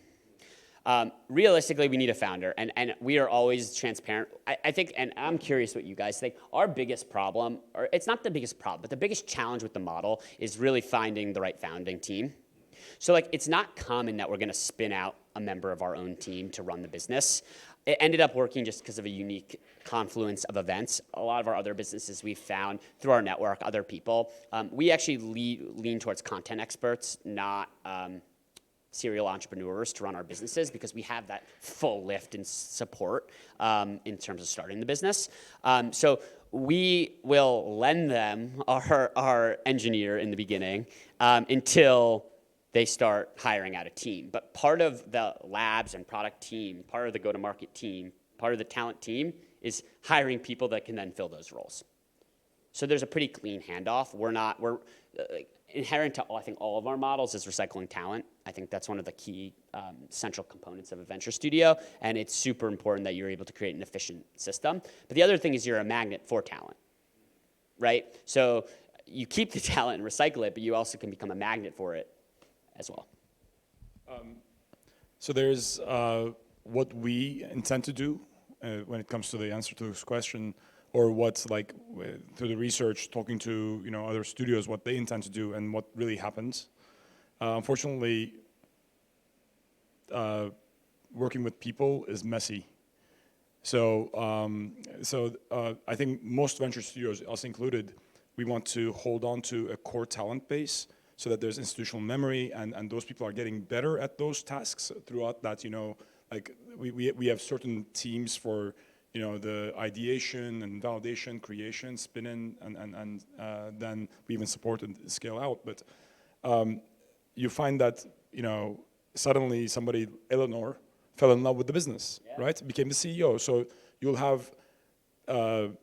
Realistically, we need a founder, and we are always transparent. I think, and I'm curious what you guys think, our biggest problem, or it's not the biggest problem, but the biggest challenge with the model is really finding the right founding team. So like, it's not common that we're gonna spin out a member of our own team to run the business. it ended up working just because of a unique confluence of events. A lot of our other businesses we've found through our network, other people, we actually lean towards content experts, not serial entrepreneurs to run our businesses, because we have that full lift and support in terms of starting the business. So we will lend them our engineer in the beginning until they start hiring out a team. But part of the labs and product team, part of the go-to-market team, part of the talent team is hiring people that can then fill those roles. So there's a pretty clean handoff. We're inherent to, I think, all of our models is recycling talent. I think that's one of the key central components of a venture studio, and it's super important that you're able to create an efficient system. But the other thing is you're a magnet for talent, right? So you keep the talent and recycle it, but you also can become a magnet for it as well. So there's what we intend to do when it comes to the answer to this question, or what's like through the research, talking to other studios, what they intend to do and what really happens. Unfortunately, working with people is messy. So I think most venture studios, us included, we want to hold on to a core talent base so that there's institutional memory, and those people are getting better at those tasks throughout that, like we have certain teams for, the ideation and validation, creation, spin-in, and then we even support and scale out. But you find that, suddenly somebody, Eleanor, fell in love with the business, right? Became the CEO. So you'll have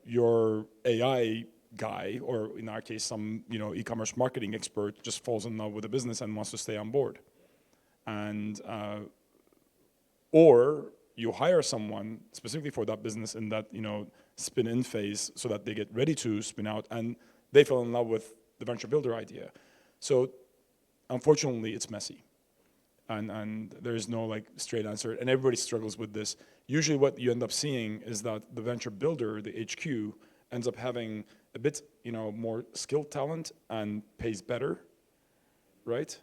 your AI guy, or in our case, some e-commerce marketing expert just falls in love with the business and wants to stay on board. And or you hire someone specifically for that business in that spin-in phase, so that they get ready to spin out, and they fell in love with the venture builder idea. So unfortunately, it's messy, and there is no like straight answer, and everybody struggles with this. Usually, what you end up seeing is that the venture builder, the HQ, ends up having a bit more skilled talent and pays better, right?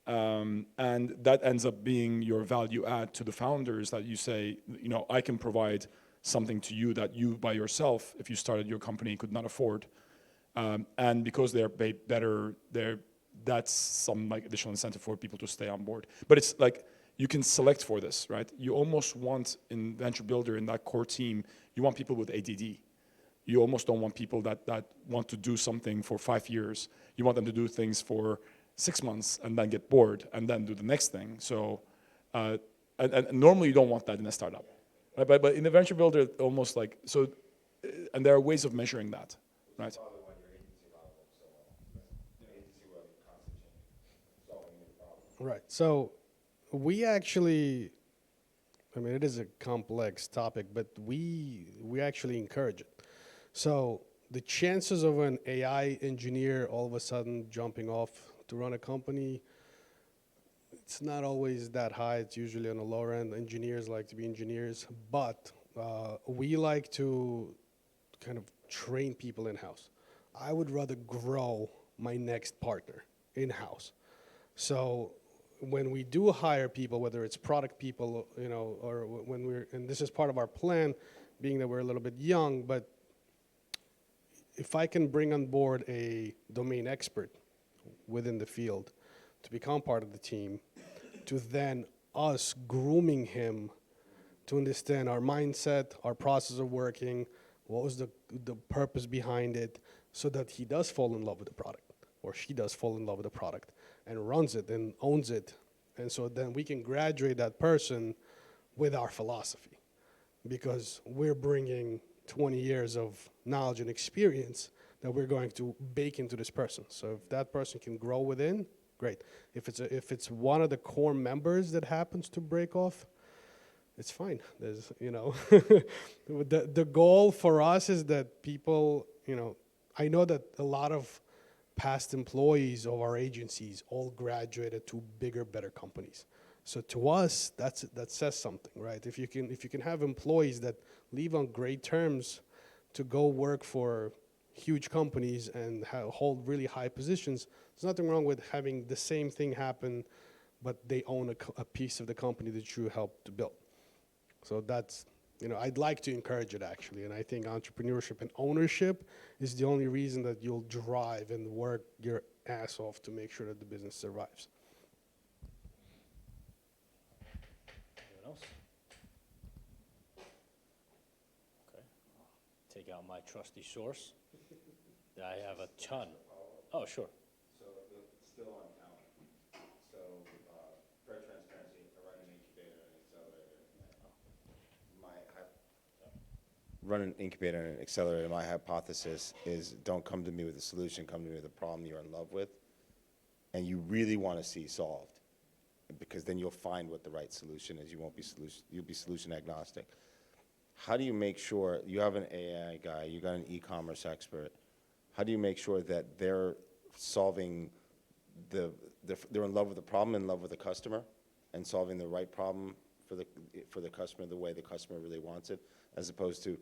And that ends up being your value add to the founders, that you say, I can provide something to you that you by yourself, if you started your company, could not afford. And because they're paid better, that's some like additional incentive for people to stay on board. But it's like, you can select for this, right? You almost want in venture builder, in that core team, you want people with ADD. You almost don't want people that want to do something for 5 years. You want them to do things for 6 months and then get bored and then do the next thing. So, and normally you don't want that in a startup, right? But in a venture builder, almost like, so, and there are ways of measuring that, right? Right. So we actually, it is a complex topic, but we actually encourage it. So the chances of an AI engineer all of a sudden jumping off to run a company, it's not always that high. It's usually on the lower end. Engineers like to be engineers, but we like to kind of train people in-house. I would rather grow my next partner in-house. So when we do hire people, whether it's product people, or when and this is part of our plan, being that we're a little bit young, but if I can bring on board a domain expert within the field to become part of the team, to then us grooming him to understand our mindset, our process of working, what was the purpose behind it, so that he does fall in love with the product, or she does fall in love with the product, and runs it and owns it. And so then we can graduate that person with our philosophy, because we're bringing 20 years of knowledge and experience that we're going to bake into this person. So if that person can grow within, great. If it's one of the core members that happens to break off, it's fine. There's, the goal for us is that people, I know that a lot of past employees of our agencies all graduated to bigger, better companies. So to us, that says something, right? If you can have employees that leave on great terms to go work for huge companies and hold really high positions, there's nothing wrong with having the same thing happen, but they own a piece of the company that you helped to build. So that's I'd like to encourage it actually, and I think entrepreneurship and ownership is the only reason that you'll drive and work your ass off to make sure that the business survives. Anyone else? Okay. Take out my trusty source. I have a ton. Oh, sure. So it's still on talent. So for transparency, I run an incubator and accelerator. Run an incubator and an accelerator. My hypothesis is don't come to me with a solution, come to me with a problem you're in love with and you really want to see solved, because then you'll find what the right solution is. You'll be solution agnostic. How do you make sure, you have an AI guy, you got an e-commerce expert, how do you make sure that they're solving they're in love with the problem, in love with the customer, and solving the right problem for the customer the way the customer really wants it, as opposed to,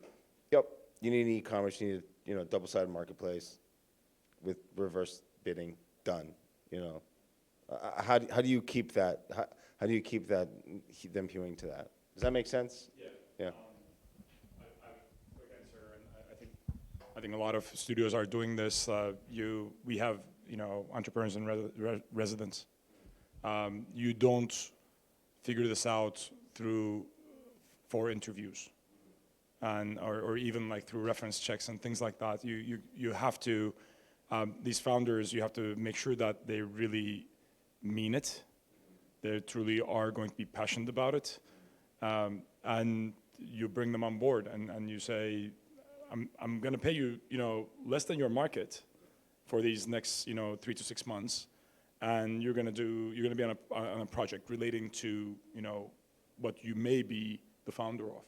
yep, you need an e-commerce, you need a double-sided marketplace with reverse bidding, done. How do you keep that? How do you keep that them hewing to that? Does that make sense? Yeah. Yeah. I have a quick answer, and I think a lot of studios are doing this. We have entrepreneurs and residents. You don't figure this out through 4 interviews, or even like through reference checks and things like that. You have to these founders. You have to make sure that they really mean it. They truly are going to be passionate about it, and you bring them on board, and you say, I'm going to pay you, less than your market for these next, 3 to 6 months, and you're going to be on a project relating to, what you may be the founder of,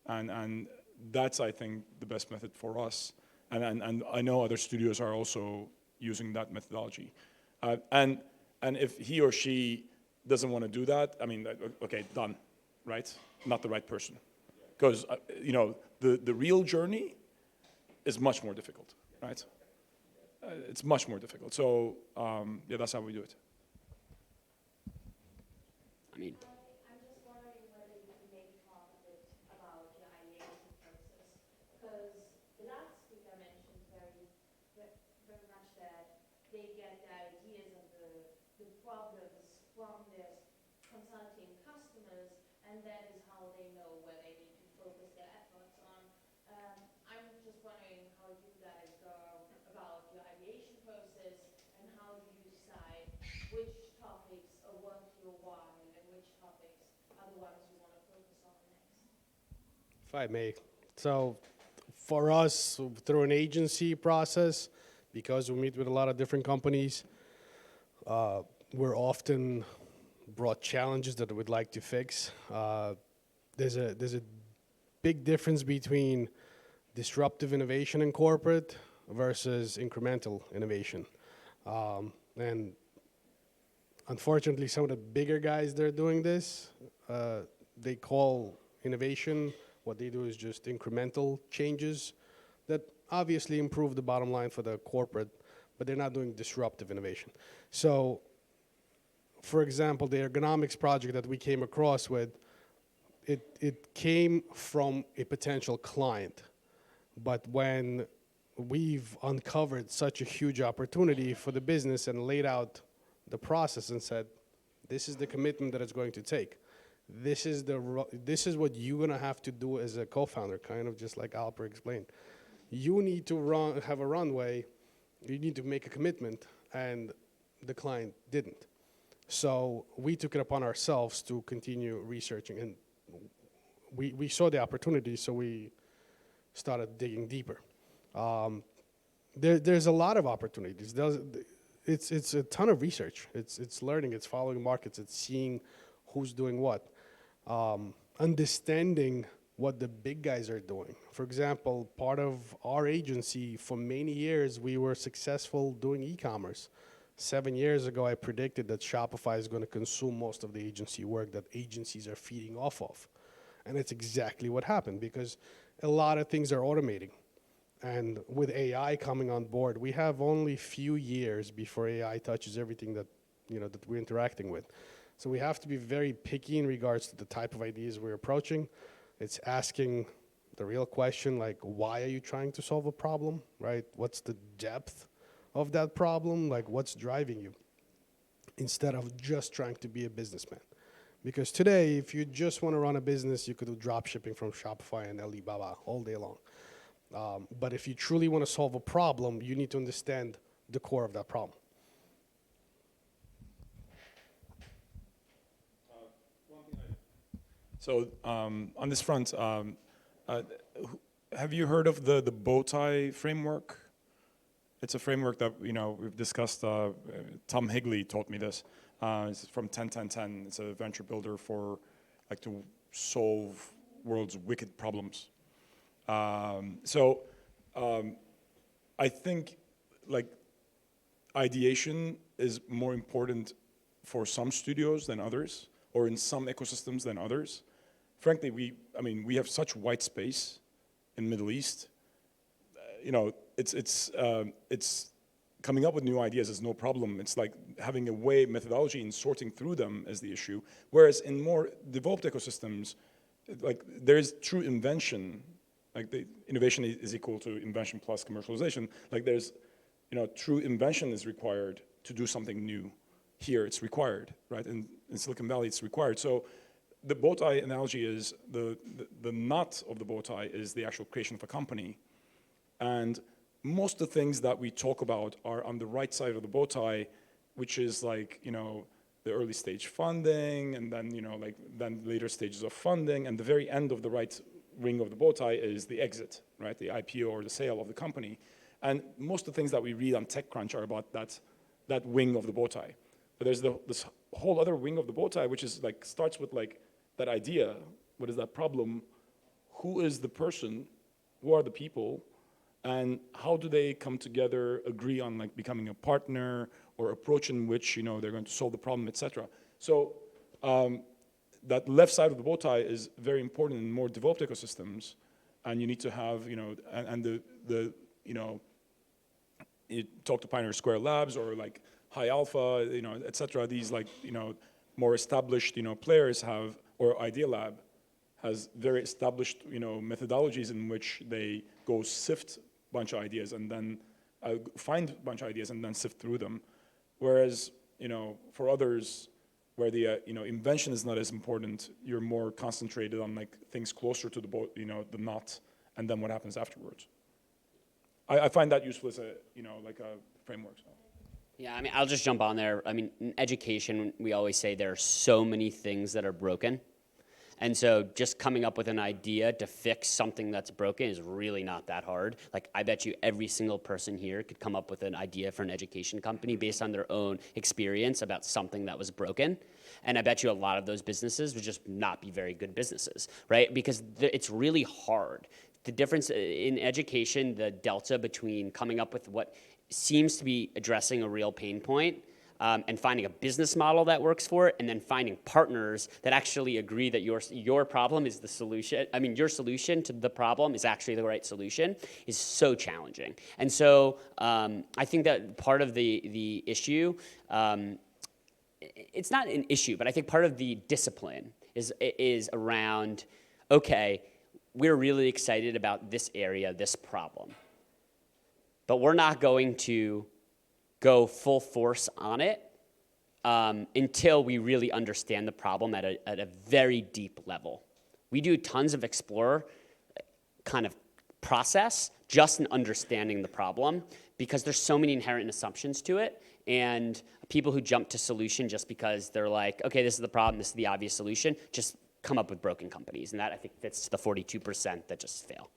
and that's, I think, the best method for us, and I know other studios are also using that methodology, and if he or she doesn't want to do that, I mean, okay, done, right? Not the right person. Because, the real journey is much more difficult, right? It's much more difficult. So, yeah, that's how we do it. I mean, I'm just wondering whether you can maybe talk a bit about your ideation process, because the last speaker mentioned very much that they get the ideas and the problems from their consulting customers, and that is how they know where they need to focus their efforts on. I'm just wondering how you guys go about your ideation process, and how do you decide which topics are worth your while and which topics are the ones you want to focus on next? If I may. So for us, through an agency process, because we meet with a lot of different companies, we're often brought challenges that we'd like to fix. There's a big difference between disruptive innovation in corporate versus incremental innovation. And unfortunately, some of the bigger guys that are doing this, they call innovation, what they do is just incremental changes that obviously improve the bottom line for the corporate, but they're not doing disruptive innovation. So, for example, the Ergonomics project that we came across with, it came from a potential client. But when we've uncovered such a huge opportunity for the business and laid out the process and said, this is the commitment that it's going to take. This is what you're going to have to do as a co-founder, kind of just like Alper explained. You need to have a runway, you need to make a commitment, and the client didn't. So we took it upon ourselves to continue researching, and we saw the opportunity, so we started digging deeper. There's a lot of opportunities. It's a ton of research. It's learning, it's following markets, it's seeing who's doing what. Understanding what the big guys are doing. For example, part of our agency, for many years, we were successful doing e-commerce. 7 years ago, I predicted that Shopify is going to consume most of the agency work that agencies are feeding off of. And it's exactly what happened, because a lot of things are automating. And with AI coming on board, we have only few years before AI touches everything that we're interacting with. So we have to be very picky in regards to the type of ideas we're approaching. It's asking the real question, like, why are you trying to solve a problem, right? What's the depth of that problem? Like, what's driving you? Instead of just trying to be a businessman. Because today, if you just want to run a business, you could do drop shipping from Shopify and Alibaba all day long. But if you truly want to solve a problem, you need to understand the core of that problem. So on this front, have you heard of the bow tie framework? It's a framework that we've discussed. Tom Higley taught me this. It's from 10-10-10. It's a venture builder for to solve world's wicked problems. I think ideation is more important for some studios than others, or in some ecosystems than others. Frankly, we have such white space in Middle East. It's coming up with new ideas is no problem. It's like having a methodology and sorting through them is the issue. Whereas in more developed ecosystems, there is true invention. The innovation is equal to invention plus commercialization. There's, true invention is required to do something new. Here, it's required, right? In Silicon Valley, it's required. So the bow tie analogy is the knot of the bow tie is the actual creation of a company. And most of the things that we talk about are on the right side of the bow tie, which is the early stage funding, and then, then later stages of funding, and the very end of the right wing of the bow tie is the exit, right? The IPO or the sale of the company. And most of the things that we read on TechCrunch are about that wing of the bow tie. But there's this whole other wing of the bow tie, which is starts with that idea. What is that problem? Who is the person? Who are the people? And how do they come together, agree on becoming a partner or approach in which they're going to solve the problem, etc. So that left side of the bow tie is very important in more developed ecosystems, and you need to have you talk to Pioneer Square Labs or High Alpha, etc. These more established players have, or Idea Lab has very established methodologies in which they go sift a bunch of ideas and then find a bunch of ideas and then sift through them. Whereas for others, where the invention is not as important, you're more concentrated on things closer to the knot, and then what happens afterwards. I find that useful as a a framework. So. Yeah, I'll just jump on there. In education, we always say there are so many things that are broken. And so just coming up with an idea to fix something that's broken is really not that hard. I bet you every single person here could come up with an idea for an education company based on their own experience about something that was broken. And I bet you a lot of those businesses would just not be very good businesses, right? Because it's really hard. The difference in education, the delta between coming up with what seems to be addressing a real pain point and finding a business model that works for it, and then finding partners that actually agree that your problem is the solution. Your solution to the problem is actually the right solution is so challenging. And so I think that part of the issue, it's not an issue, but I think part of the discipline is around, okay, we're really excited about this area, this problem, but we're not going to go full force on it until we really understand the problem at a very deep level. We do tons of explore kind of process just in understanding the problem because there's so many inherent assumptions to it, and people who jump to solution just because they're like, okay, this is the problem, this is the obvious solution, just come up with broken companies, and that I think fits the 42% that just fail.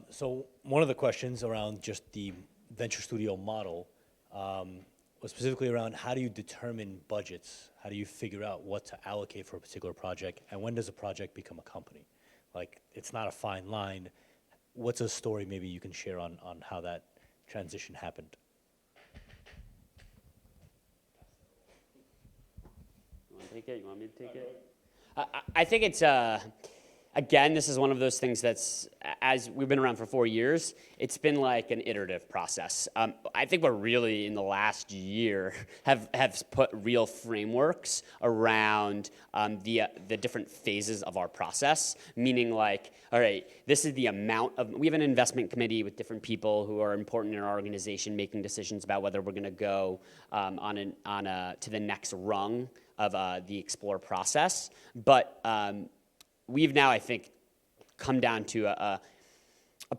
So one of the questions around just the venture studio model was specifically around how do you determine budgets? How do you figure out what to allocate for a particular project? And when does a project become a company? It's not a fine line. What's a story maybe you can share on how that transition happened? You want to take it? You want me to take it? I think it's again, this is one of those things that's, as we've been around for 4 years, it's been like an iterative process. I think we're really, in the last year, have put real frameworks around the different phases of our process, meaning like, all right, this is the amount of, we have an investment committee with different people who are important in our organization making decisions about whether we're gonna go to the next rung of the explore process. But we've now, I think, come down to a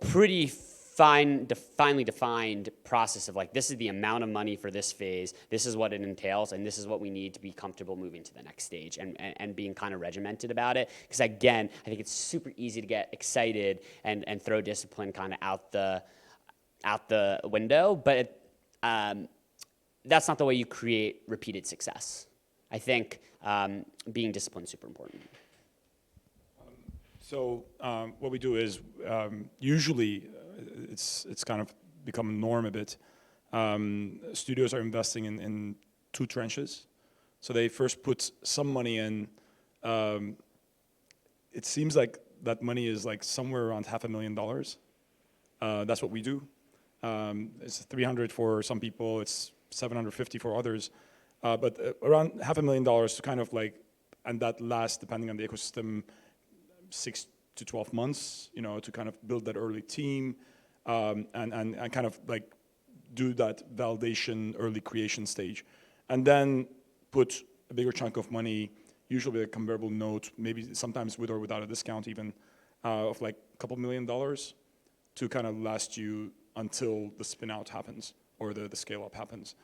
pretty finely defined process of like, this is the amount of money for this phase, this is what it entails, and this is what we need to be comfortable moving to the next stage and being kind of regimented about it. Because again, I think it's super easy to get excited and throw discipline kind of out the window, but that's not the way you create repeated success. I think being disciplined is super important. So what we do is usually it's kind of become a norm a bit. Studios are investing in two tranches. So they first put some money in. It seems like that money is like somewhere around $500,000. That's what we do. It's 300 for some people. It's 750 for others. But around $500,000 to kind of like, and that lasts depending on the ecosystem, 6 to 12 months, you know, to kind of build that early team and kind of like do that validation early creation stage. And then put a bigger chunk of money, usually a convertible note, maybe sometimes with or without a discount even, of like a couple $1 million to kind of last you until the spin out happens or the scale up happens.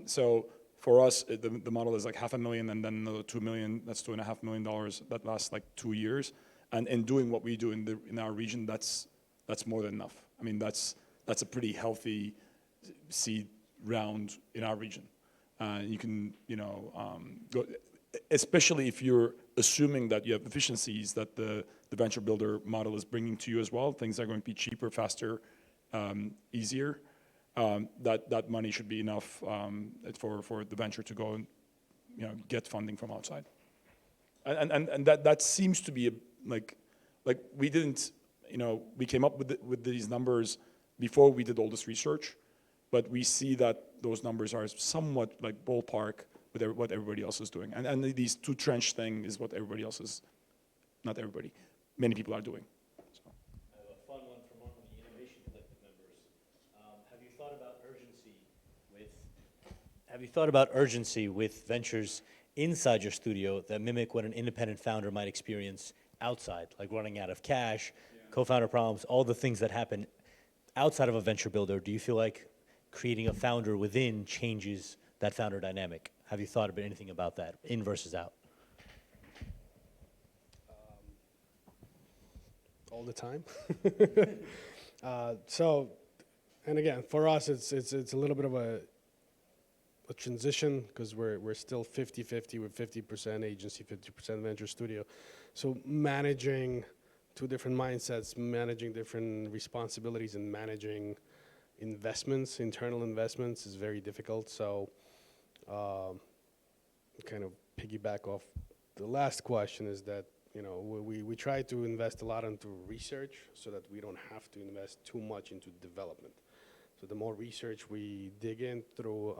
So for us, the model is like $500,000 and then another $2 million, that's $2.5 million that lasts like 2 years. And in doing what we do in our region, that's more than enough. I mean, that's a pretty healthy seed round in our region. You can, you know, go, especially if you're assuming that you have efficiencies that the venture builder model is bringing to you as well. Things are going to be cheaper, faster, easier. That money should be enough for the venture to go and, you know, get funding from outside. And that seems to be like we didn't, you know, we came up with these numbers before we did all this research, but we see that those numbers are somewhat like ballpark with what everybody else is doing. And these two trench thing is what everybody else is, not everybody, many people are doing. So. I have a fun one from one of the Innovation Collective members. Have you thought about urgency with ventures inside your studio that mimic what an independent founder might experience outside, like running out of cash, co-founder problems, all the things that happen outside of a venture builder? Do you feel like creating a founder within changes that founder dynamic? Have you thought about anything about that, in versus out? All the time. So, and again, for us, it's a little bit of a transition because we're still 50-50 with 50% agency, 50% venture studio. So managing two different mindsets, managing different responsibilities, and managing investments, internal investments, is very difficult. So, kind of piggyback off the last question is that, you know, we try to invest a lot into research so that we don't have to invest too much into development. So the more research we dig in through,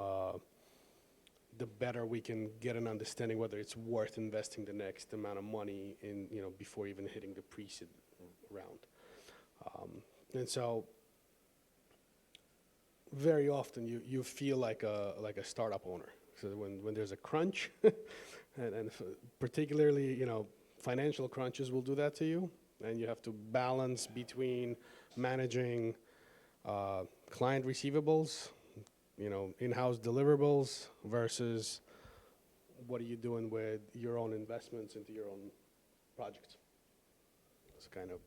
the better we can get an understanding whether it's worth investing the next amount of money in, you know, before even hitting the pre-seed round. And so very often you feel like a startup owner. So when there's a crunch, and particularly, you know, financial crunches will do that to you, and you have to balance between managing client receivables, you know, in-house deliverables versus what are you doing with your own investments into your own projects. It's kind of.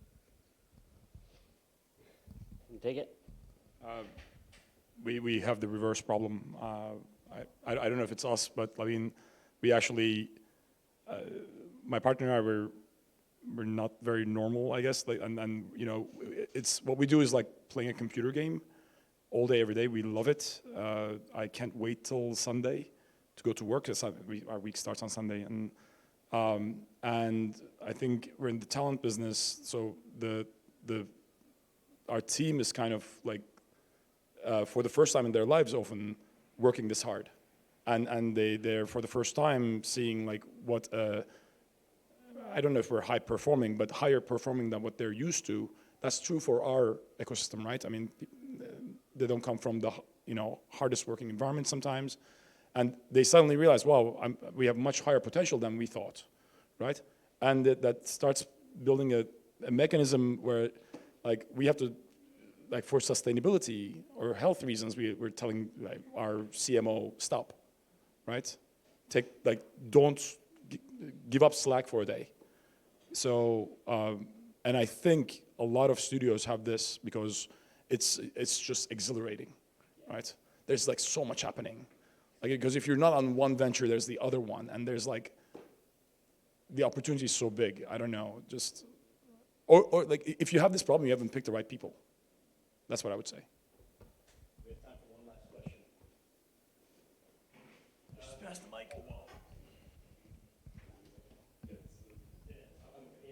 Take it. We have the reverse problem. I don't know if it's us, but I mean, we actually, my partner and I we're not very normal, I guess. Like, and you know, it's what we do is like playing a computer game all day, every day. We love it. I can't wait till Sunday to go to work. Our week starts on Sunday, and And I think we're in the talent business, so our team is kind of like, for the first time in their lives, often working this hard. And they're for the first time seeing like what, I don't know if we're high performing, but higher performing than what they're used to. That's true for our ecosystem, right? I mean, they don't come from the hardest working environment sometimes. And they suddenly realize, wow, we have much higher potential than we thought, right? And that starts building a mechanism where, like, we have to, like, for sustainability or health reasons, we're telling like, our CMO, stop, right? Don't give up slack for a day. So, and I think a lot of studios have this because it's just exhilarating, right? There's like so much happening. Like, because if you're not on one venture, there's the other one, and there's like, the opportunity is so big, I don't know, just, or like, if you have this problem, you haven't picked the right people. That's what I would say. We have time for one last question. Just pass the mic.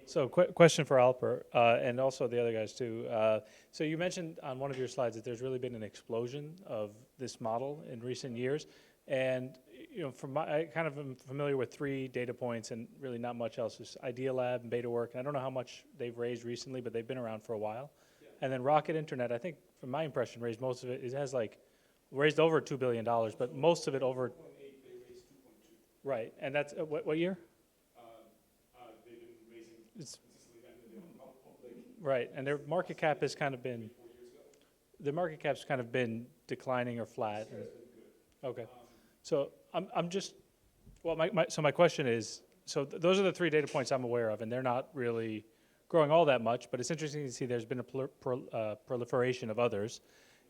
So, question for Alper, and also the other guys too. So you mentioned on one of your slides that there's really been an explosion of this model in recent years. And I kind of am familiar with 3 data points and really not much else. Just Idea Lab and Beta Work. And I don't know how much they've raised recently, but they've been around for a while. Yeah. And then Rocket Internet, I think, from my impression, raised most of it. It has like raised over $2 billion, but most of it over. 1.8, they raised 2.2. Right, and that's what year? They've been raising consistently, and they're not public. Right, and their market cap has kind of been. 4 years ago. The market cap's kind of been declining or flat. Okay. So I'm just, well, my question is, so those are the 3 data points I'm aware of, and they're not really growing all that much, but it's interesting to see there's been a proliferation of others.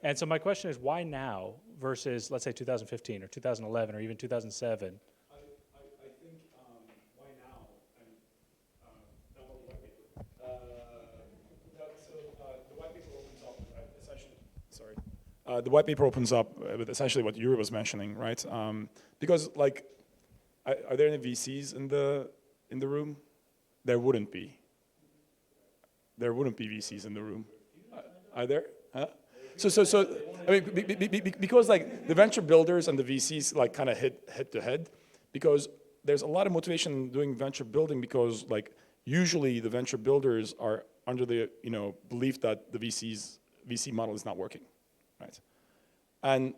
And so my question is, why now versus, let's say, 2015 or 2011 or even 2007? I think why now, and not only white paper. The white paper opens up, essentially, sorry. The white paper opens up with essentially what Yuri was mentioning, right? Because like, are there any VCs in the room? There wouldn't be. There wouldn't be VCs in the room. Are there? Huh? So I mean, because like the venture builders and the VCs like kind of hit head to head, because there's a lot of motivation doing venture building because like usually the venture builders are under the belief that the VC model is not working. Right. And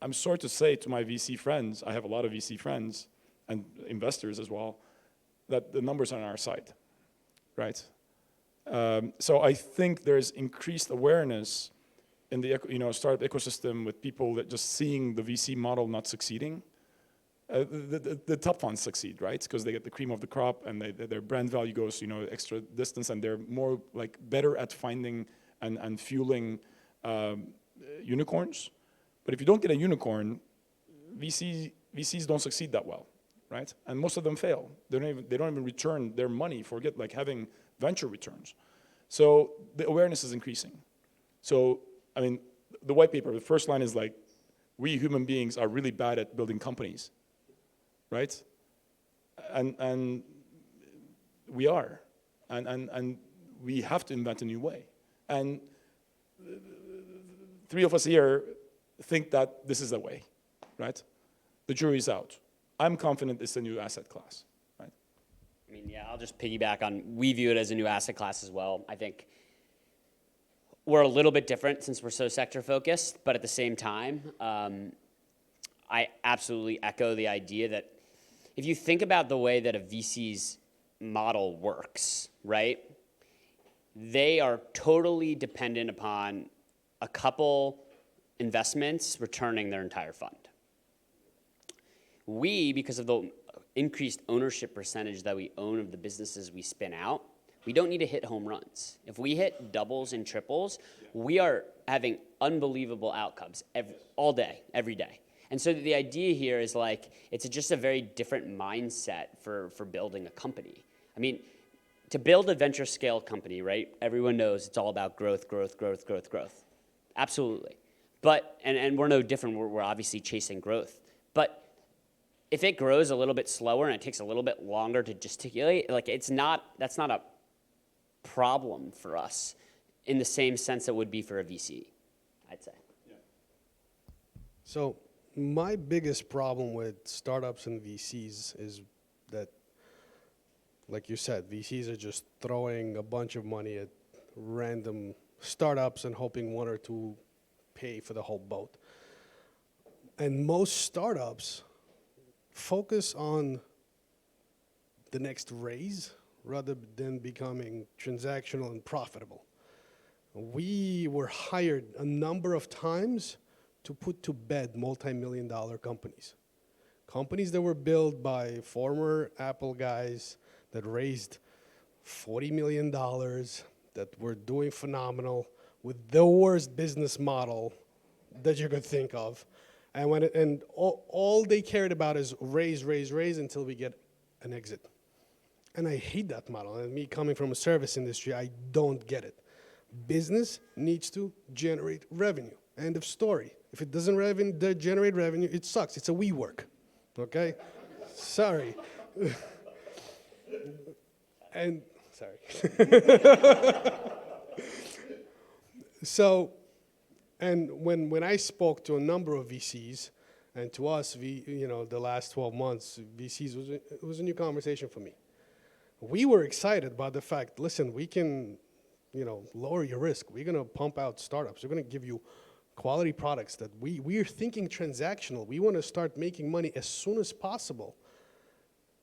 I'm sorry to say to my VC friends, I have a lot of VC friends and investors as well, that the numbers are on our side, right? So I think there's increased awareness in the startup ecosystem with people that just seeing the VC model not succeeding. The top funds succeed, right? Because they get the cream of the crop and their brand value goes extra distance, and they're more like better at finding and fueling unicorns. But if you don't get a unicorn, VCs don't succeed that well, right? And most of them fail. They don't even return their money, forget like having venture returns. So the awareness is increasing. So, I mean, the white paper, the first line is like, we human beings are really bad at building companies, right? And we are. And we have to invent a new way. And 3 of us here think that this is the way, right? The jury's out. I'm confident it's a new asset class, right? I mean, yeah, I'll just piggyback on, we view it as a new asset class as well. I think we're a little bit different since we're so sector focused, but at the same time, I absolutely echo the idea that if you think about the way that a VC's model works, right? They are totally dependent upon a couple investments returning their entire fund. We, because of the increased ownership percentage that we own of the businesses we spin out, we don't need to hit home runs. If we hit doubles and triples, we are having unbelievable outcomes all day, every day. And so the idea here is like, it's just a very different mindset for building a company. I mean, to build a venture scale company, right? Everyone knows it's all about growth, growth, growth, growth, growth. Absolutely. But, and we're no different, we're obviously chasing growth. But if it grows a little bit slower and it takes a little bit longer to gesticulate, like that's not a problem for us in the same sense it would be for a VC, I'd say. So my biggest problem with startups and VCs is that, like you said, VCs are just throwing a bunch of money at random startups and hoping one or two pay for the whole boat. And most startups focus on the next raise rather than becoming transactional and profitable. We were hired a number of times to put to bed multi-million-dollar companies. Companies that were built by former Apple guys that raised $40 million, that were doing phenomenal, with the worst business model that you could think of. And all they cared about is raise until we get an exit. And I hate that model. And me coming from a service industry, I don't get it. Business needs to generate revenue. End of story. If it doesn't generate revenue, it sucks. It's a WeWork, okay? Sorry. And, sorry. So, and when I spoke to a number of VCs, and to us, the last 12 months, VCs, it was a new conversation for me. We were excited about the fact, listen, we can, lower your risk. We're going to pump out startups. We're going to give you quality products that we're thinking transactional. We want to start making money as soon as possible.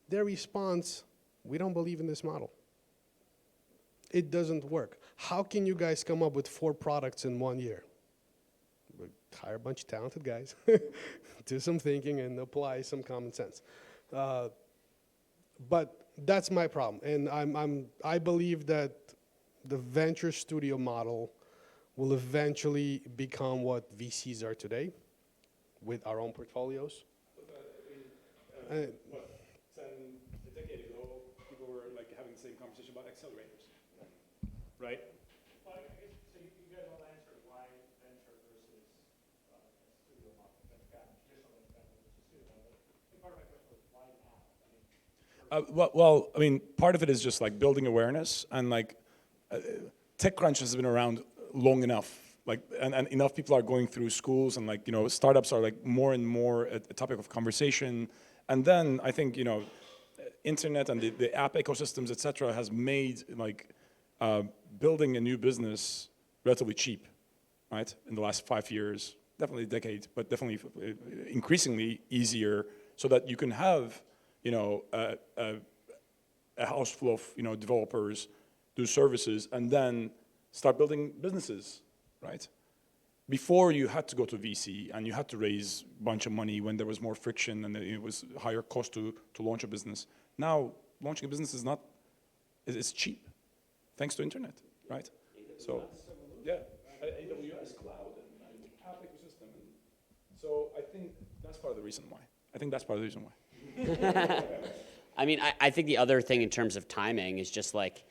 Their response, we don't believe in this model. It doesn't work. How can you guys come up with 4 products in 1 year? Hire a bunch of talented guys, do some thinking, and apply some common sense. But that's my problem, and I believe that the venture studio model will eventually become what VCs are today, with our own portfolios. A decade ago, people were like having the same conversation about accelerators, right? Well, I guess, so you guys all answered why venture versus studio model, traditional venture versus studio model. And part of my question was why now? Well, I mean, part of it is just like building awareness, and like TechCrunch has been around long enough, like, and enough people are going through schools, and like, startups are like more and more a topic of conversation. And then I think, internet and the app ecosystems, et cetera, has made like building a new business relatively cheap, right? In the last 5 years, definitely a decade, but definitely increasingly easier, so that you can have, a house full of, developers, do services, and then start building businesses, right? Before, you had to go to VC and you had to raise a bunch of money when there was more friction and it was higher cost to launch a business. Now, launching a business it's cheap, thanks to internet, right? So, yeah, AWS cloud and app ecosystem. So I think that's part of the reason why. I mean, I think the other thing in terms of timing is just like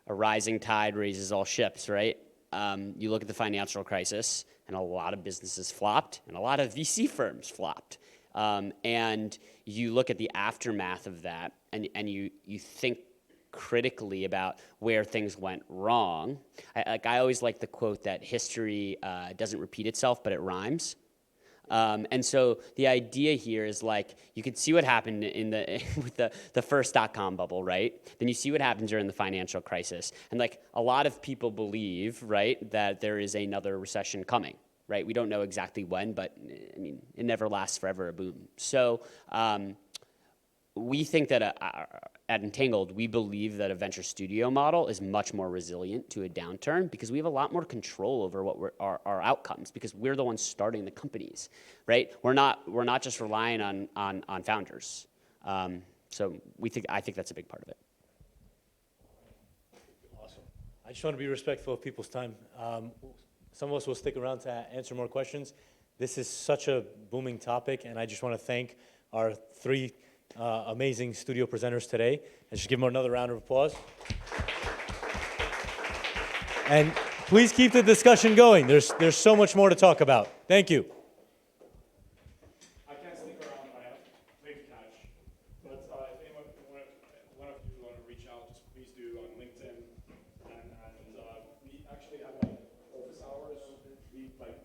a rising tide raises all ships, right? You look at the financial crisis, and a lot of businesses flopped, and a lot of VC firms flopped. And you look at the aftermath of that, and you think critically about where things went wrong. I always like the quote that history doesn't repeat itself, but it rhymes. And so the idea here is like, you could see what happened with the first .com bubble, right? Then you see what happened during the financial crisis. And like a lot of people believe, right, that there is another recession coming, right? We don't know exactly when, but I mean, it never lasts forever, a boom. So we think that at Entangled, we believe that a venture studio model is much more resilient to a downturn because we have a lot more control over what our outcomes, because we're the ones starting the companies, right? We're not just relying on founders. So I think that's a big part of it. Awesome. I just want to be respectful of people's time. Some of us will stick around to answer more questions. This is such a booming topic, and I just want to thank our 3 amazing studio presenters today. And just give them another round of applause. And please keep the discussion going. There's so much more to talk about. Thank you. I can't stick around. I have late cash. like